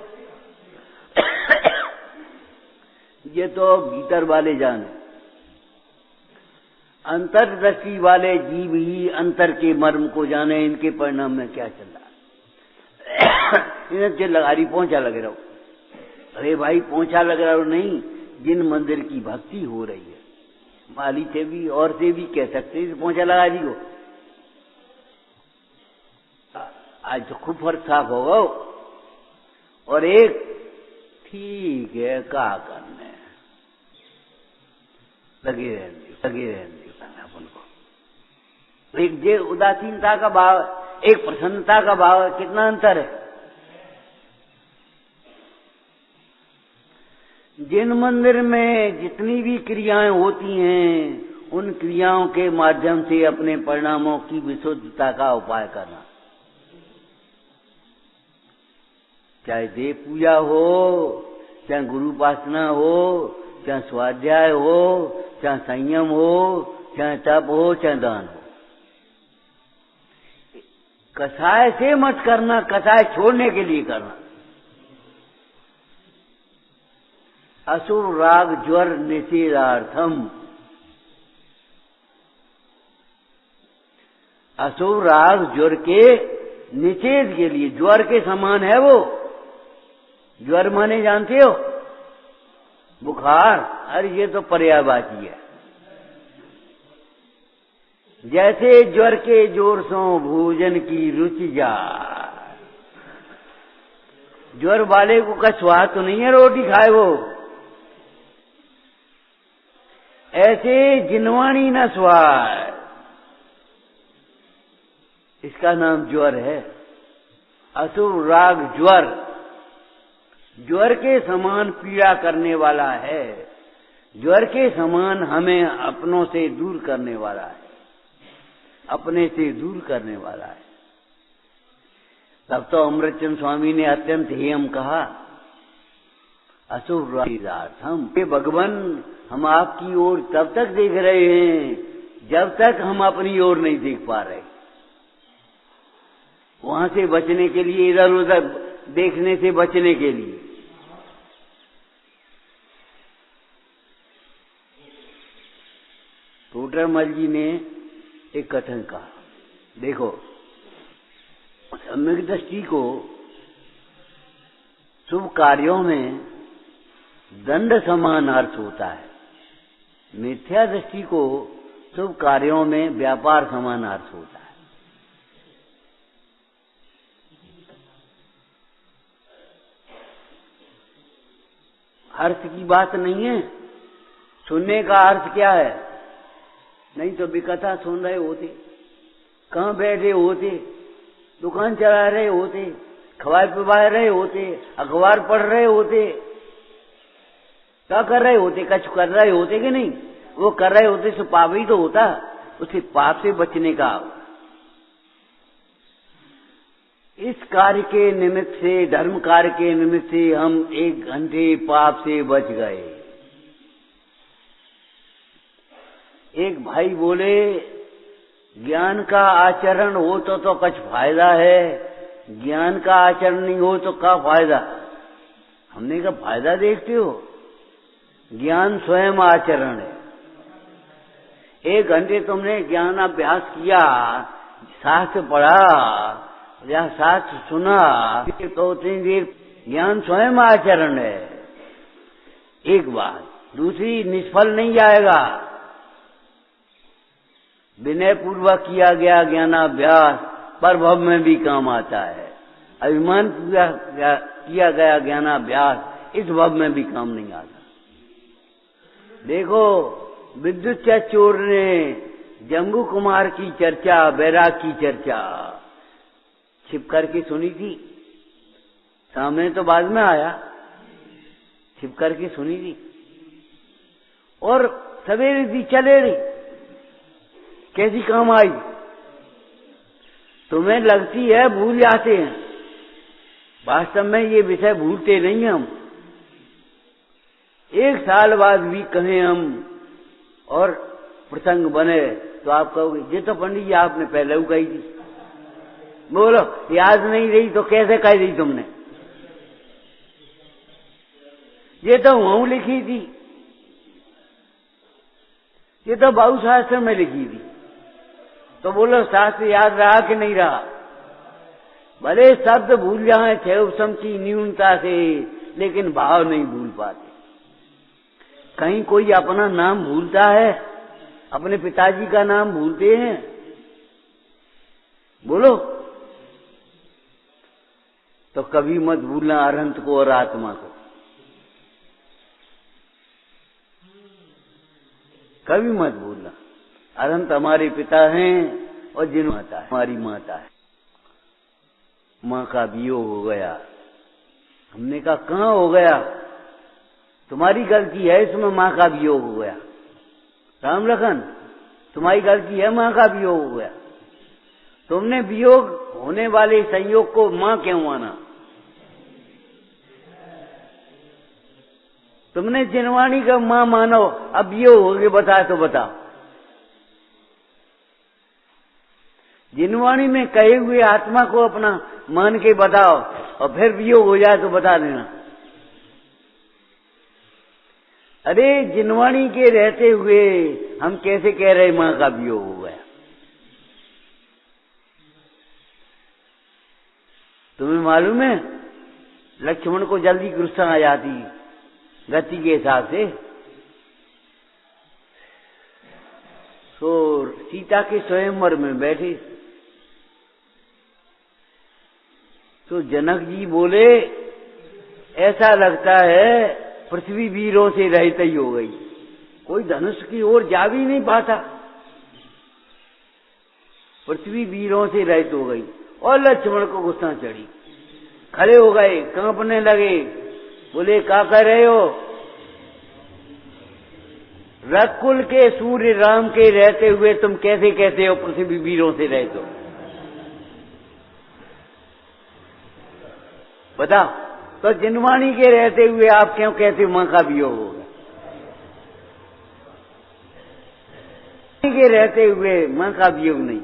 ये तो भीतर वाले जाने। अंतर्दृष्टि वाले जीव ही अंतर के मर्म को जाने, इनके परिणाम में क्या चल रहा है। इन्हें लगारी पोंछा लगे रहो। अरे भाई पोंछा लग रहा हो नहीं, जिन मंदिर की भक्ति हो रही है, माली से भी और से भी कह सकते हैं पोंछा लगा दी हो। आज तो खूब फर्क साफ होगा। और एक ठीक है क्या करने, लगे रहने अपन को। एक जे उदासीनता का भाव, एक प्रसन्नता का भाव, कितना अंतर है। जिन मंदिर में जितनी भी क्रियाएं होती हैं, उन क्रियाओं के माध्यम से अपने परिणामों की विशुद्धता का उपाय करना, चाहे देव पूजा हो, चाहे गुरु उपासना हो, चाहे स्वाध्याय हो, चाहे संयम हो, चाहे तप हो, चाहे दान हो। कसाय से मत करना, कसाय छोड़ने के लिए करना। असुर राग ज्वर निषेधार्थम, असुर राग ज्वर के निषेध के लिए, ज्वर के समान है वो। ज्वर माने जानते हो, बुखार। अरे ये तो पर्यायवाची है। जैसे ज्वर के जोर सो भोजन की रुचि जाए, ज्वर वाले को का स्वाद तो नहीं है रोटी खाए वो, ऐसे जिनवाणी न स्वाद, इसका नाम ज्वर है। असुर राग ज्वर, ज्वर के समान पीड़ा करने वाला है, ज्वर के समान हमें अपनों से दूर करने वाला है, अपने से दूर करने वाला है। तब तो अमृतचंद स्वामी ने अत्यंत हेयम कहा, असुर हम हे भगवान, हम आपकी ओर तब तक देख रहे हैं जब तक हम अपनी ओर नहीं देख पा रहे। वहां से बचने के लिए, इधर उधर देखने से बचने के लिए टोडरमल जी ने एक कथन कहा, देखो सम्यक दृष्टि को शुभ कार्यों में दंड समान अर्थ होता है, मिथ्या दृष्टि को शुभ कार्यों में व्यापार समान अर्थ होता है। अर्थ की बात नहीं है, सुनने का अर्थ क्या है। नहीं तो विकथा सुन रहे होते, कहाँ बैठे होते, दुकान चला रहे होते, खवाए पिवा रहे होते, अखबार पढ़ रहे होते, क्या कर रहे होते, कुछ कर रहे होते कि नहीं। वो कर रहे होते तो पाप ही तो होता, उसे पाप से बचने का। इस कार्य के निमित्त से, धर्म कार्य के निमित्त से हम 1 घंटे पाप से बच गए। एक भाई बोले, ज्ञान का आचरण हो तो कुछ फायदा है, ज्ञान का आचरण नहीं हो तो क्या फायदा। हमने कहा फायदा देखते हो, ज्ञान स्वयं आचरण है। 1 घंटे तुमने ज्ञान अभ्यास किया, शास्त्र पढ़ा या शास्त्र सुना, तो उतनी देर ज्ञान स्वयं आचरण है। एक बात। दूसरी, निष्फल नहीं जाएगा। विनय पूर्वक किया गया ज्ञानाभ्यास परभव में भी काम आता है। अभिमान किया गया ज्ञानाभ्यास इस भव में भी काम नहीं आता। देखो, विद्युत चोर ने जंगू कुमार की चर्चा, बैराग की चर्चा छिप करके सुनी थी। सामने तो बाद में आया, छिप करके सुनी थी और सवेरे दी चले रही। कैसी काम आई? तुम्हें लगती है भूल जाते हैं, वास्तव में ये विषय भूलते नहीं हम। 1 साल बाद भी कहें हम और प्रसंग बने तो आप कहोगे ये तो पंडित जी आपने पहले ही कही थी। बोलो, याद नहीं रही तो कैसे कह दी तुमने? ये तो वहां लिखी थी, ये तो बहु शास्त्र में लिखी थी। तो बोलो, शास्त्र याद रहा कि नहीं रहा? भले शब्द भूल जाए क्षय की न्यूनता से, लेकिन भाव नहीं भूल पाते। कहीं कोई अपना नाम भूलता है? अपने पिताजी का नाम भूलते हैं? बोलो। तो कभी मत भूलना अरहंत को और आत्मा को, कभी मत भूलना। अरहंत हमारे पिता हैं और जिन माता है हमारी माता है। मां का वियोग हो गया। हमने कहा कहां हो गया? तुम्हारी गलती है इसमें, मां का वियोग हो गया। राम लखन, तुम्हारी गलती है, मां का वियोग हो गया। तुमने वियोग होने वाले संयोग को मां क्यों माना? तुमने जिनवाणी का मां मानो, अब वियोग हो गए, बता तो बताओ। जिनवाणी में कहे हुए आत्मा को अपना मान के बताओ, और फिर वियोग हो जाए तो बता देना। अरे जिनवाणी के रहते हुए हम कैसे कह रहे मां का वियोग हो गया? तुम्हें मालूम है, लक्ष्मण को जल्दी गुस्सा आ जाती गति के हिसाब से। तो सीता के स्वयंवर में बैठे तो जनक जी बोले, ऐसा लगता है पृथ्वी वीरों से रहित ही हो गई, कोई धनुष की ओर जा भी नहीं पाता। पृथ्वी वीरों से रहित हो गई। और लक्ष्मण को गुस्सा चढ़ी, खड़े हो गए, कांपने लगे। बोले, क्या कर रहे हो? रघुकुल के सूर्य राम के रहते हुए तुम कैसे कहते हो पृथ्वी वीरों से रहित हो? बताओ। तो जिनवाणी के रहते हुए आप क्यों कहते हो मां का वियोग होगा? के रहते हुए मां का वियोग नहीं।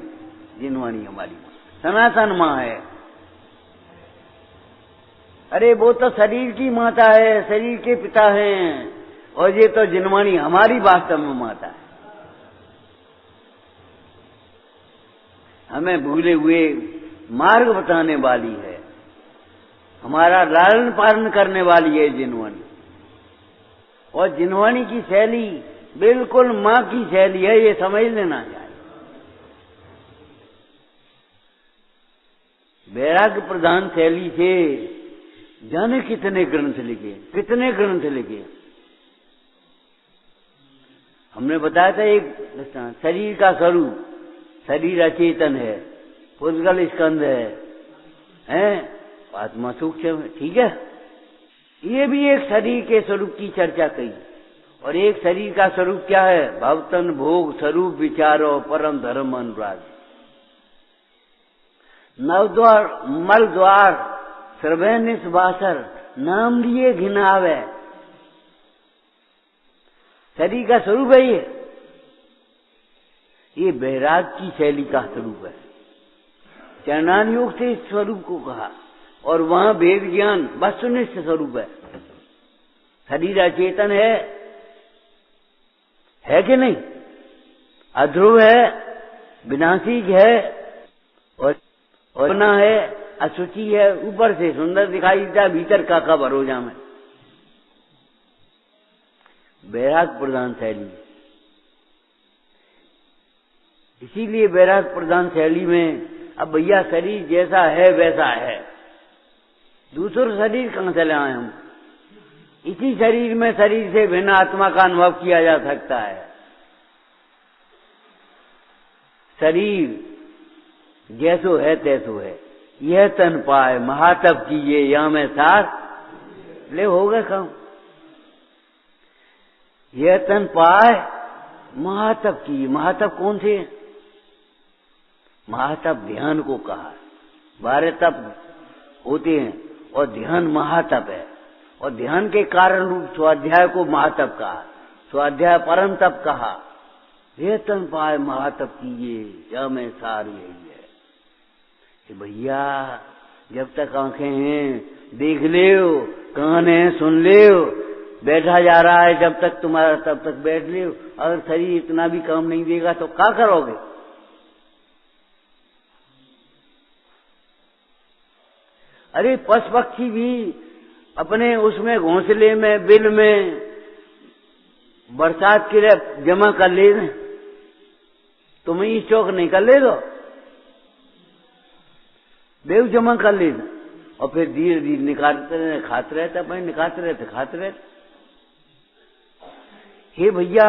जिनवाणी हमारी सनातन मां है। अरे वो तो शरीर की माता है, शरीर के पिता हैं, और ये तो जिनवाणी हमारी वास्तव में माता है। हमें भूले हुए मार्ग बताने वाली है, हमारा लालन पालन करने वाली है जिनवाणी। और जिनवाणी की शैली बिल्कुल मां की शैली है, ये समझ लेना चाहिए। वैराग्य प्रधान शैली से जाने कितने ग्रंथ लिखे, कितने ग्रंथ लिखे। हमने बताया था एक शरीर का स्वरूप, शरीर अचेतन है, पुद्गल स्कंद है, आत्मा सूक्ष्म, ठीक है। ये भी एक शरीर के स्वरूप की चर्चा कही। और एक शरीर का स्वरूप क्या है? भवतन भोग स्वरूप विचारो परम धर्म अनुराग। नवद्वार मल द्वार सर्वे निस्वासर नाम लिए घिनावे। शरीर का स्वरूप है ये बैराग की शैली का स्वरूप है। चरणान योग से इस स्वरूप को कहा, और वहां वेद ज्ञान वस्तुनिष्ठ स्वरूप है। शरीर अचेतन है, है कि नहीं? अध्रुव है, विनाशिक है और ना है, अशुचि है। ऊपर से सुंदर दिखाई देता है, भीतर काका भरोजा में। वैराग प्रधान शैली। इसीलिए वैराग प्रधान शैली में अब भैया शरीर जैसा है वैसा है, दूसरा शरीर कहां से लाए हम? इसी शरीर में शरीर से भिन्न आत्मा का अनुभव किया जा सकता है। शरीर जैसो है तैसो है, यह तन पाए महातप कीजिए या मैं सार ले, होगा काम। यह तन पाए महातप कीजिए। महातप कौन से? महातप ध्यान को कहा। 12 तप होते हैं और ध्यान महातप है, और ध्यान के कारण रूप स्वाध्याय को महातप कहा, स्वाध्याय परम तप कहा। यह तन पाए महातप कीजिए या मैं सार, यही है कि भैया जब तक आंखें हैं देख लियो, कान है सुन लियो, बैठा जा रहा है जब तक तुम्हारा तब तक बैठ लियो। अगर शरीर इतना भी काम नहीं देगा तो क्या करोगे? अरे पशु पक्षी भी अपने उसमें घोंसले में बिल में बरसात के लिए जमा कर ले, तुम्हें स्टॉक नहीं कर ले दो, बेव जमा कर ले, और फिर धीरे धीरे निकालते रहे, खाते रहते, अपने निकालते रहते, खाते रहते। हे भैया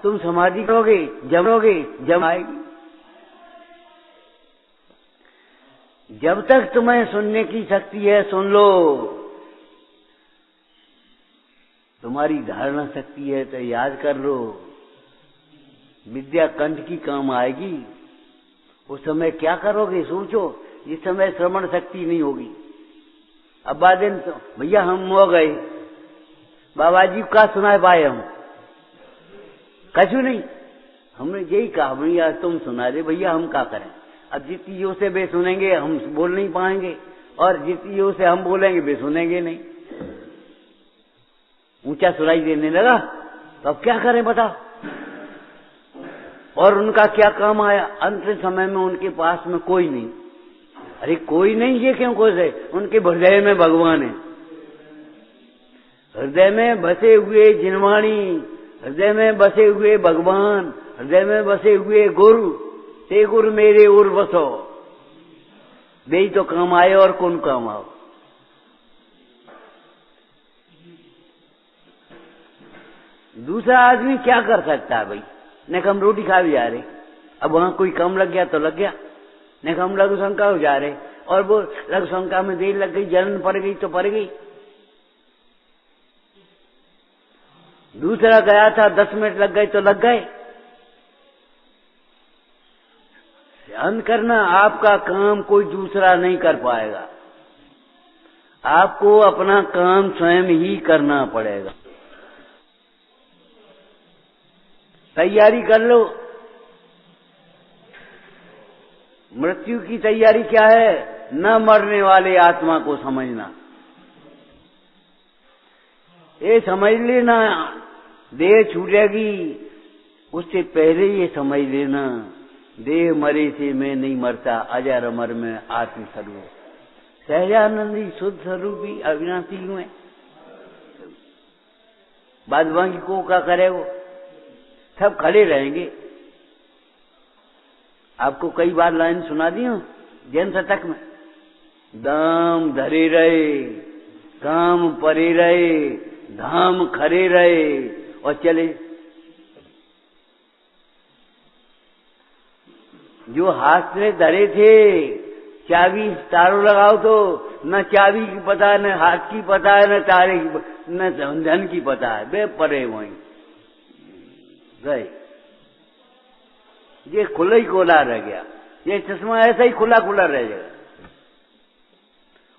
तुम समाधि करोगे, जमोगे, जम आएगी। जब तक तुम्हें सुनने की शक्ति है सुन लो, तुम्हारी धारणा शक्ति है तो याद कर लो, विद्या कंठ की काम आएगी। उस समय क्या करोगे सोचो, इस समय श्रवण शक्ति नहीं होगी। अब बाद दिन तो भैया हम हो गए, बाबा जी का सुना पाए हम कछु नहीं, हमने यही कहा भैया तुम सुना दे, भैया हम क्या करें। अब जितनी जोर से वे सुनेंगे हम बोल नहीं पाएंगे, और जितनी जोर से हम बोलेंगे वे सुनेंगे नहीं। ऊंचा सुनाई देने लगा तो अब क्या करें बताओ। और उनका क्या काम आया? अंतिम समय में उनके पास में कोई नहीं। अरे कोई नहीं, ये क्यों कोई है? उनके हृदय में भगवान है, हृदय में बसे हुए जिनवाणी, हृदय में बसे हुए भगवान, हृदय में बसे हुए गुरु, ते गुरु मेरे उर बसो, वे तो काम आए और कौन काम आओ। दूसरा आदमी क्या कर सकता है भाई? नहीं हम रोटी खा भी जा रहे, अब वहां कोई कम लग गया तो लग गया, नहीं हम लघु शंका हो जा रहे, और वो लघु शंका में देर लग गई, जलन पड़ गई तो पड़ गई। दूसरा गया था 10 मिनट लग गए तो लग गए। ध्यान करना, आपका काम कोई दूसरा नहीं कर पाएगा, आपको अपना काम स्वयं ही करना पड़ेगा। तैयारी कर लो। मृत्यु की तैयारी क्या है? न मरने वाले आत्मा को समझना। ये समझ लेना देह छूटेगी, उससे पहले ये समझ लेना देह मरे से मैं नहीं मरता, अजर अमर में आत्म स्वरूप सहजानंदी शुद्ध स्वरूपी अविनाशी हुए। बाद बाकी को क्या करे, वो सब खड़े रहेंगे। आपको कई बार लाइन सुना दी हूं जैन शतक में, दाम धरे रहे, काम परे रहे, धाम खड़े रहे और चले। जो हाथ से धरे थे, चाबी तारों लगाओ तो न चाबी की पता है, न हाथ की पता है, न तारे की, न धन की पता है, वे परे वहीं गए। ये खुला ही खुला रह गया, ये चश्मा ऐसा ही खुला खुला रह जाएगा।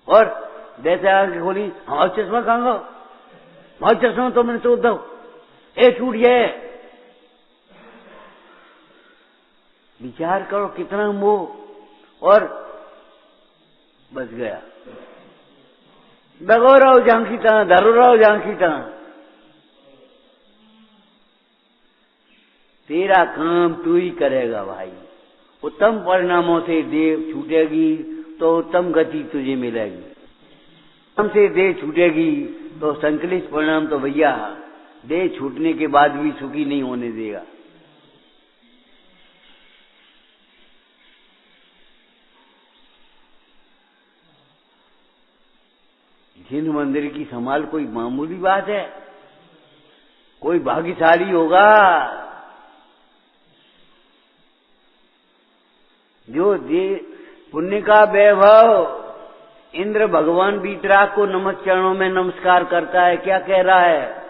और जैसे आगे खोली, हाँ चश्मा कहाँ गो, हाँ चश्मा तो मैंने तोड़ दो, ए टूट जाए। विचार करो कितना मोह, और बच गया। दगो रहो झांकी तरह, धरो रहो झांकी तरह। तेरा काम तू ही करेगा भाई। उत्तम परिणामों से देह छूटेगी तो उत्तम गति तुझे मिलेगी, उत्तम से देह छूटेगी तो संकलित परिणाम तो भैया देह छूटने के बाद भी सुखी नहीं होने देगा। जिन मंदिर की संभाल कोई मामूली बात है? कोई भाग्यशाली होगा जो पुण्य का वैभव। इंद्र भगवान वीतराग को चरणों में नमस्कार करता है, क्या कह रहा है,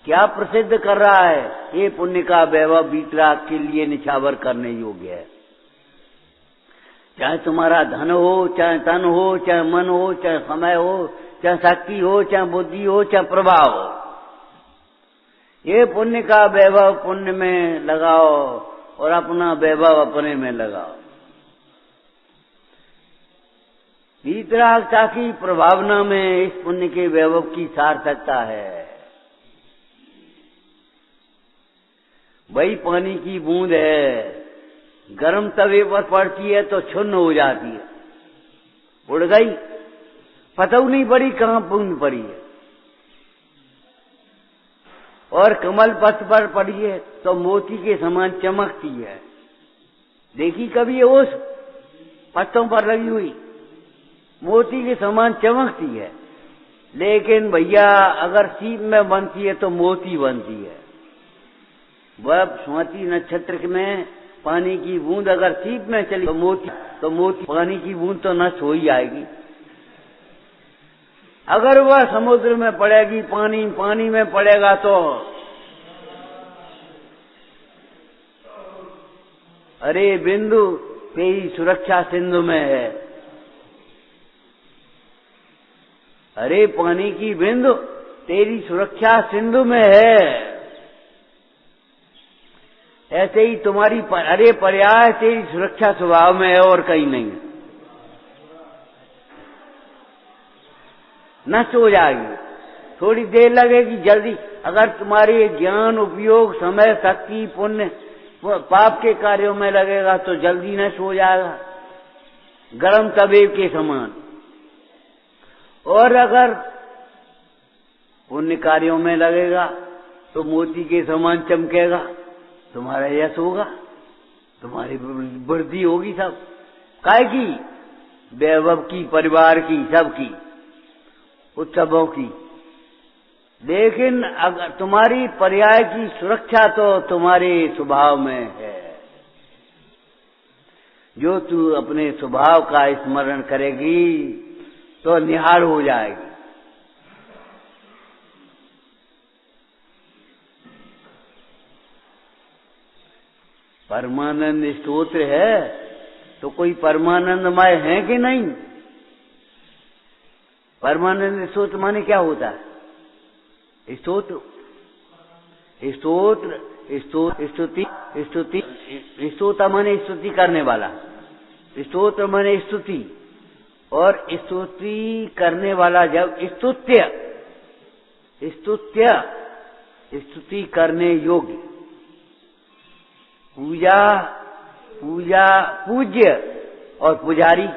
क्या प्रसिद्ध कर रहा है? ये पुण्य का वैभव वीतराग के लिए निछावर करने योग्य है। चाहे तुम्हारा धन हो, चाहे तन हो, चाहे मन हो, चाहे समय हो, चाहे शक्ति हो, चाहे बुद्धि हो, चाहे प्रभाव हो, ये पुण्य का वैभव पुण्य में लगाओ और अपना वैभव अपने में लगाओ। वीतरागता की प्रभावना में इस पुण्य के वैभव की सार्थकता है। वही पानी की बूंद है, गर्म तवे पर पड़ती है तो छुन्न हो जाती है, उड़ गई, पता नहीं पड़ी कहां बूंद पड़ी है। और कमल पत्र पर पड़ी है तो मोती के समान चमकती है। देखी कभी ओस पत्तों पर लगी हुई मोती के समान चमकती है, लेकिन भैया अगर सीप में बनती है तो मोती बनती है। वह स्वाति नक्षत्र में पानी की बूंद अगर सीप में चली तो मोती पानी की बूंद तो नष्ट हो ही जाएगी। अगर वह समुद्र में पड़ेगी, पानी में पड़ेगा तो अरे बिंदु तेरी सुरक्षा सिंधु में है। अरे पानी की बिंदु तेरी सुरक्षा सिंधु में है। ऐसे ही तुम्हारी अरे पर्याय तेरी सुरक्षा स्वभाव में है और कहीं नहीं। नष्ट हो जाएगी, थोड़ी देर लगेगी, जल्दी अगर तुम्हारे ज्ञान उपयोग समय शक्ति पुण्य पाप के कार्यों में लगेगा तो जल्दी नष्ट हो जाएगा, गर्म तवे के समान। और अगर पुण्य कार्यों में लगेगा तो मोती के समान चमकेगा, तुम्हारा यश होगा, तुम्हारी वृद्धि होगी, सब काय की, वैभव की, परिवार की, सबकी, उत्सवों की। लेकिन अगर तुम्हारी पर्याय की सुरक्षा तो तुम्हारे स्वभाव में है। जो तू अपने स्वभाव का स्मरण करेगी तो निहार हो जाएगी। परमानंद स्तोत्र है तो कोई परमानंदमय है कि नहीं? परमानंद स्तोत्र माने क्या होता है? स्तोत्र स्तोत्र माने स्तुति करने वाला, स्तोत्र माने स्तुति, और स्तुति करने वाला जब स्तुति करने योग्य, पूज्य और पुजारी,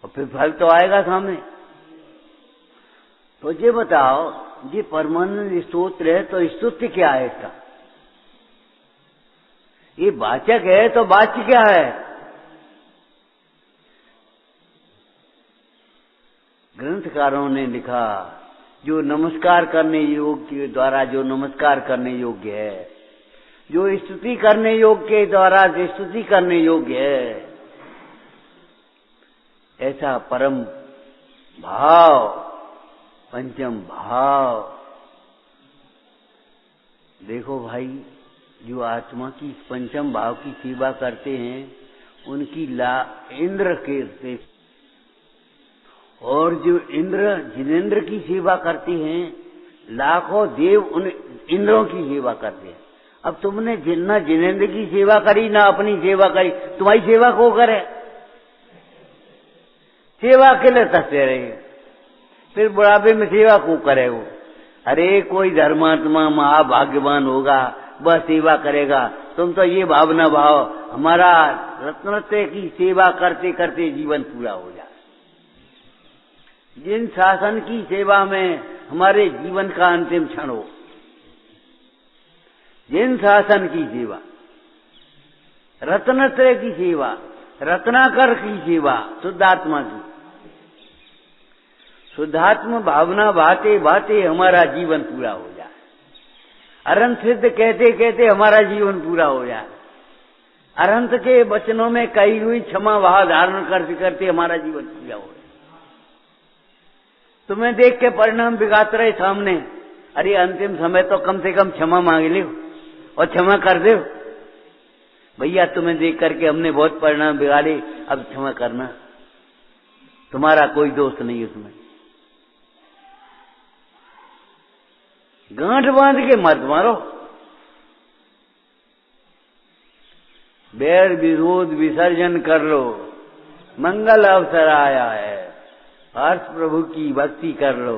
और फिर फल तो आएगा सामने। तो ये बताओ, ये परमानंद स्तोत्र है तो स्तुति क्या है इसका? ये वाचक है तो वाच्य क्या है? ग्रंथकारों ने लिखा जो नमस्कार करने योग्य के द्वारा जो नमस्कार करने योग्य है, जो स्तुति करने योग्य के द्वारा जो स्तुति करने योग्य है, ऐसा परम भाव, पंचम भाव। देखो भाई, जो आत्मा की पंचम भाव की सेवा करते हैं उनकी इंद्र के, और जो जिनेंद्र की सेवा करते हैं लाखों देव उन इंद्रों की सेवा करते हैं। अब तुमने ना जिनेंद्र की सेवा करी ना अपनी सेवा करी, तुम्हारी सेवा को करे? सेवा के लिए तरसते रहे, फिर बुढ़ापे में सेवा को करे वो? अरे कोई धर्मात्मा महाभाग्यवान होगा वह सेवा करेगा। तुम तो ये भावना भाव हमारा रत्नत्रय की सेवा करते करते जीवन पूरा हो जाए। जिन शासन की सेवा में हमारे जीवन का अंतिम क्षण हो, जिन शासन की सेवा, रत्नत्रय की सेवा, रत्नाकर की सेवा, शुद्धात्मा की, शुद्धात्म भावना भाते भाते हमारा जीवन पूरा हो जाए। अरंत सिद्ध कहते कहते हमारा जीवन पूरा हो जाए। अरंत के वचनों में कही हुई क्षमा भाव धारण करते करते हमारा जीवन पूरा हो जाए। तुम्हें देख के परिणाम बिगाड़ रहे सामने, अरे अंतिम समय तो कम से कम क्षमा मांग लो और क्षमा कर दो। भैया तुम्हें देख करके हमने बहुत परिणाम बिगाड़े, अब क्षमा करना, तुम्हारा कोई दोस्त नहीं उसमें। गांठ बांध के मत मारो। बैर विरोध विसर्जन कर लो, मंगल अवसर आया है, हर्ष प्रभु की भक्ति कर लो।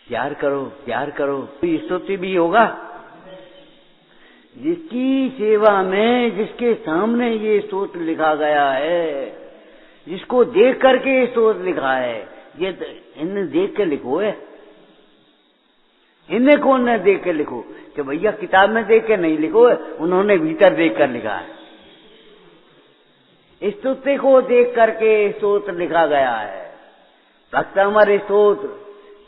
प्यार करो, प्यार करो। कोई स्तुति भी होगा जिसकी सेवा में, जिसके सामने ये स्तोत्र लिखा गया है, जिसको देख करके ये स्तोत्र लिखा है, ये इन्हें देख के लिखो है। इन्हें कौन न देख के लिखो कि भैया किताब में देख के नहीं लिखो है, उन्होंने भीतर देख कर लिखा है। स्तुति को देख करके स्तोत्र लिखा गया है। भक्त हमारे स्तोत्र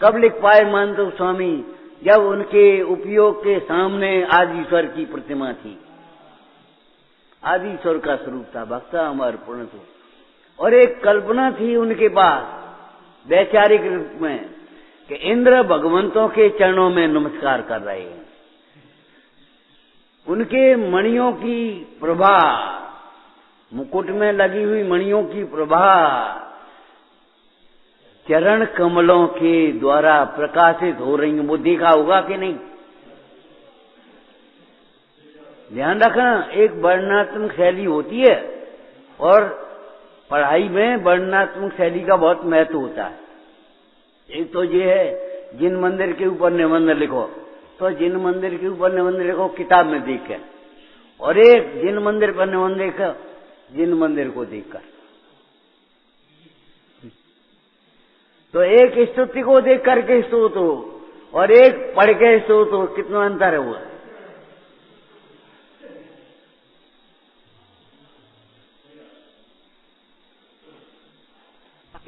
कब लिख पाए मानतो स्वामी, जब उनके उपयोग के सामने आदिश्वर की प्रतिमा थी। आदिश्वर का स्वरूप था भक्त अमर पूर्ण तो, और एक कल्पना थी उनके पास वैचारिक रूप में कि इंद्र भगवंतों के चरणों में नमस्कार कर रहे हैं। उनके मणियों की प्रभा, मुकुट में लगी हुई मणियों की प्रभा चरण कमलों के द्वारा प्रकाशित हो रही है। वो देखा होगा कि नहीं? ध्यान रखना, एक वर्णनात्मक शैली होती है और पढ़ाई में वर्णनात्मक शैली का बहुत महत्व होता है। एक तो ये है जिन मंदिर के ऊपर निबंध लिखो, तो जिन मंदिर के ऊपर निबंध लिखो किताब में देख कर, और एक जिन मंदिर पर निबंध लिखो जिन मंदिर को देखकर। तो एक स्तुति को देख करके स्तुत हो और एक पढ़ के स्तुत हो, कितना अंतर है? हुआ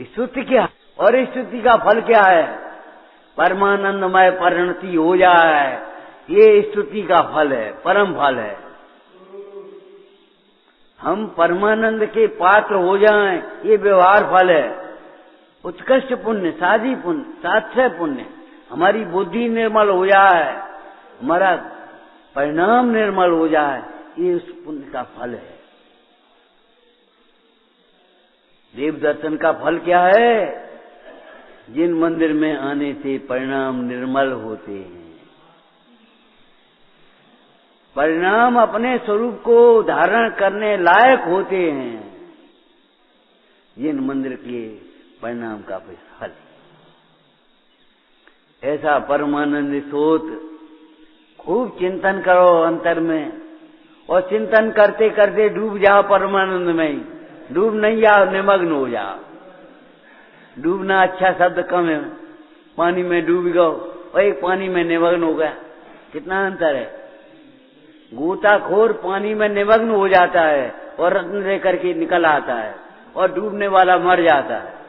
स्तुति क्या और स्तुति का फल क्या है? परमानंदमय परिणति हो जाए, ये स्तुति का फल है, परम फल है। हम परमानंद के पात्र हो जाएं, ये व्यवहार फल है। उत्कृष्ट पुण्य, साधी पुण्य, साध्य पुण्य, हमारी बुद्धि निर्मल हो जाए, हमारा परिणाम निर्मल हो जाए, ये उस पुण्य का फल है। देव दर्शन का फल क्या है? जिन मंदिर में आने से परिणाम निर्मल होते हैं, परिणाम अपने स्वरूप को धारण करने लायक होते हैं, जिन मंदिर के परिणाम का फल। ऐसा परमानंद सोच खूब चिंतन करो अंतर में, और चिंतन करते करते डूब जाओ परमानंद में ही। डूब नहीं जाओ, निमग्न हो जाओ। डूबना अच्छा शब्द कम है, पानी में डूब गयो और एक पानी में निमग्न हो गया, कितना अंतर है। गोताखोर पानी में निमग्न हो जाता है और रत्न लेकर के निकल आता है, और डूबने वाला मर जाता है।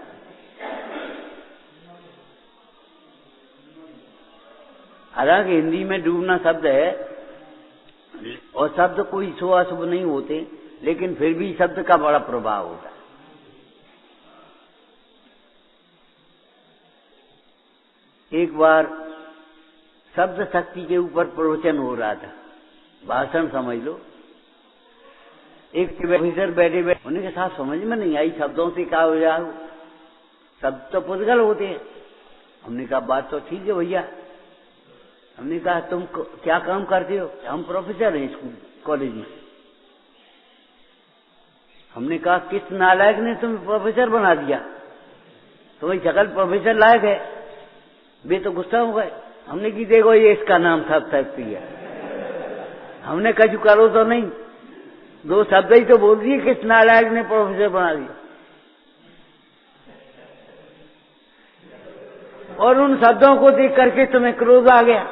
हालांकि हिंदी में डूबना शब्द है और शब्द कोई शुभ अशुभ नहीं होते, लेकिन फिर भी शब्द का बड़ा प्रभाव होता है। एक बार शब्द शक्ति के ऊपर प्रवचन हो रहा था, भाषण समझ लो। एक ऑफिसर बैठे बैठे उनके साथ समझ में नहीं आई शब्दों से क्या हो जाए, शब्द तो पुद्गल होते हैं। हमने कहा बात तो ठीक है भैया। हमने कहा तुम क्या काम करते हो? हम प्रोफेसर हैं स्कूल कॉलेज में। हमने कहा किस नालायक ने तुम्हें प्रोफेसर बना दिया? तुम्हारी शक्ल प्रोफेसर लायक है, वे तो गुस्सा हो गए। हमने की देखो ये इसका नाम सब सकती है, हमने कछु करो तो नहीं, दो शब्द ही तो बोल दिए, किस नालायक ने प्रोफेसर बना दिया। और उन शब्दों को देख करके तुम्हें क्रोध आ गया।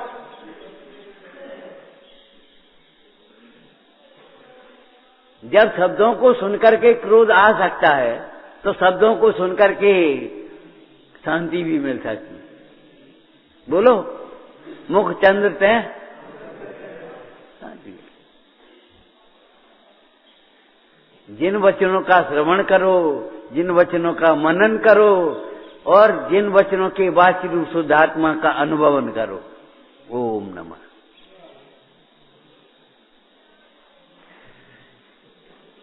जब शब्दों को सुनकर के क्रोध आ सकता है तो शब्दों को सुनकर के शांति भी मिल सकती है। बोलो, मुख चंद्र ते शांति। जिन वचनों का श्रवण करो, जिन वचनों का मनन करो और जिन वचनों के वाची रूप शुद्धात्मा का अनुभवन करो। ओम नमः।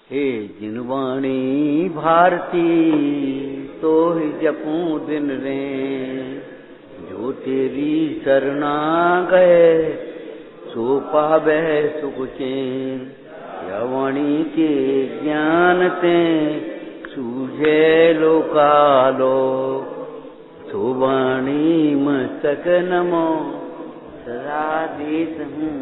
हे जिनवाणी भारती तो ही जपूं दिन रे, जो तेरी शरणा गए सो पावे सुख चैन। यवाणी के ज्ञान ते सूझे लोकालो, सुवाणी मस्तक नमो सदा देत हूँ।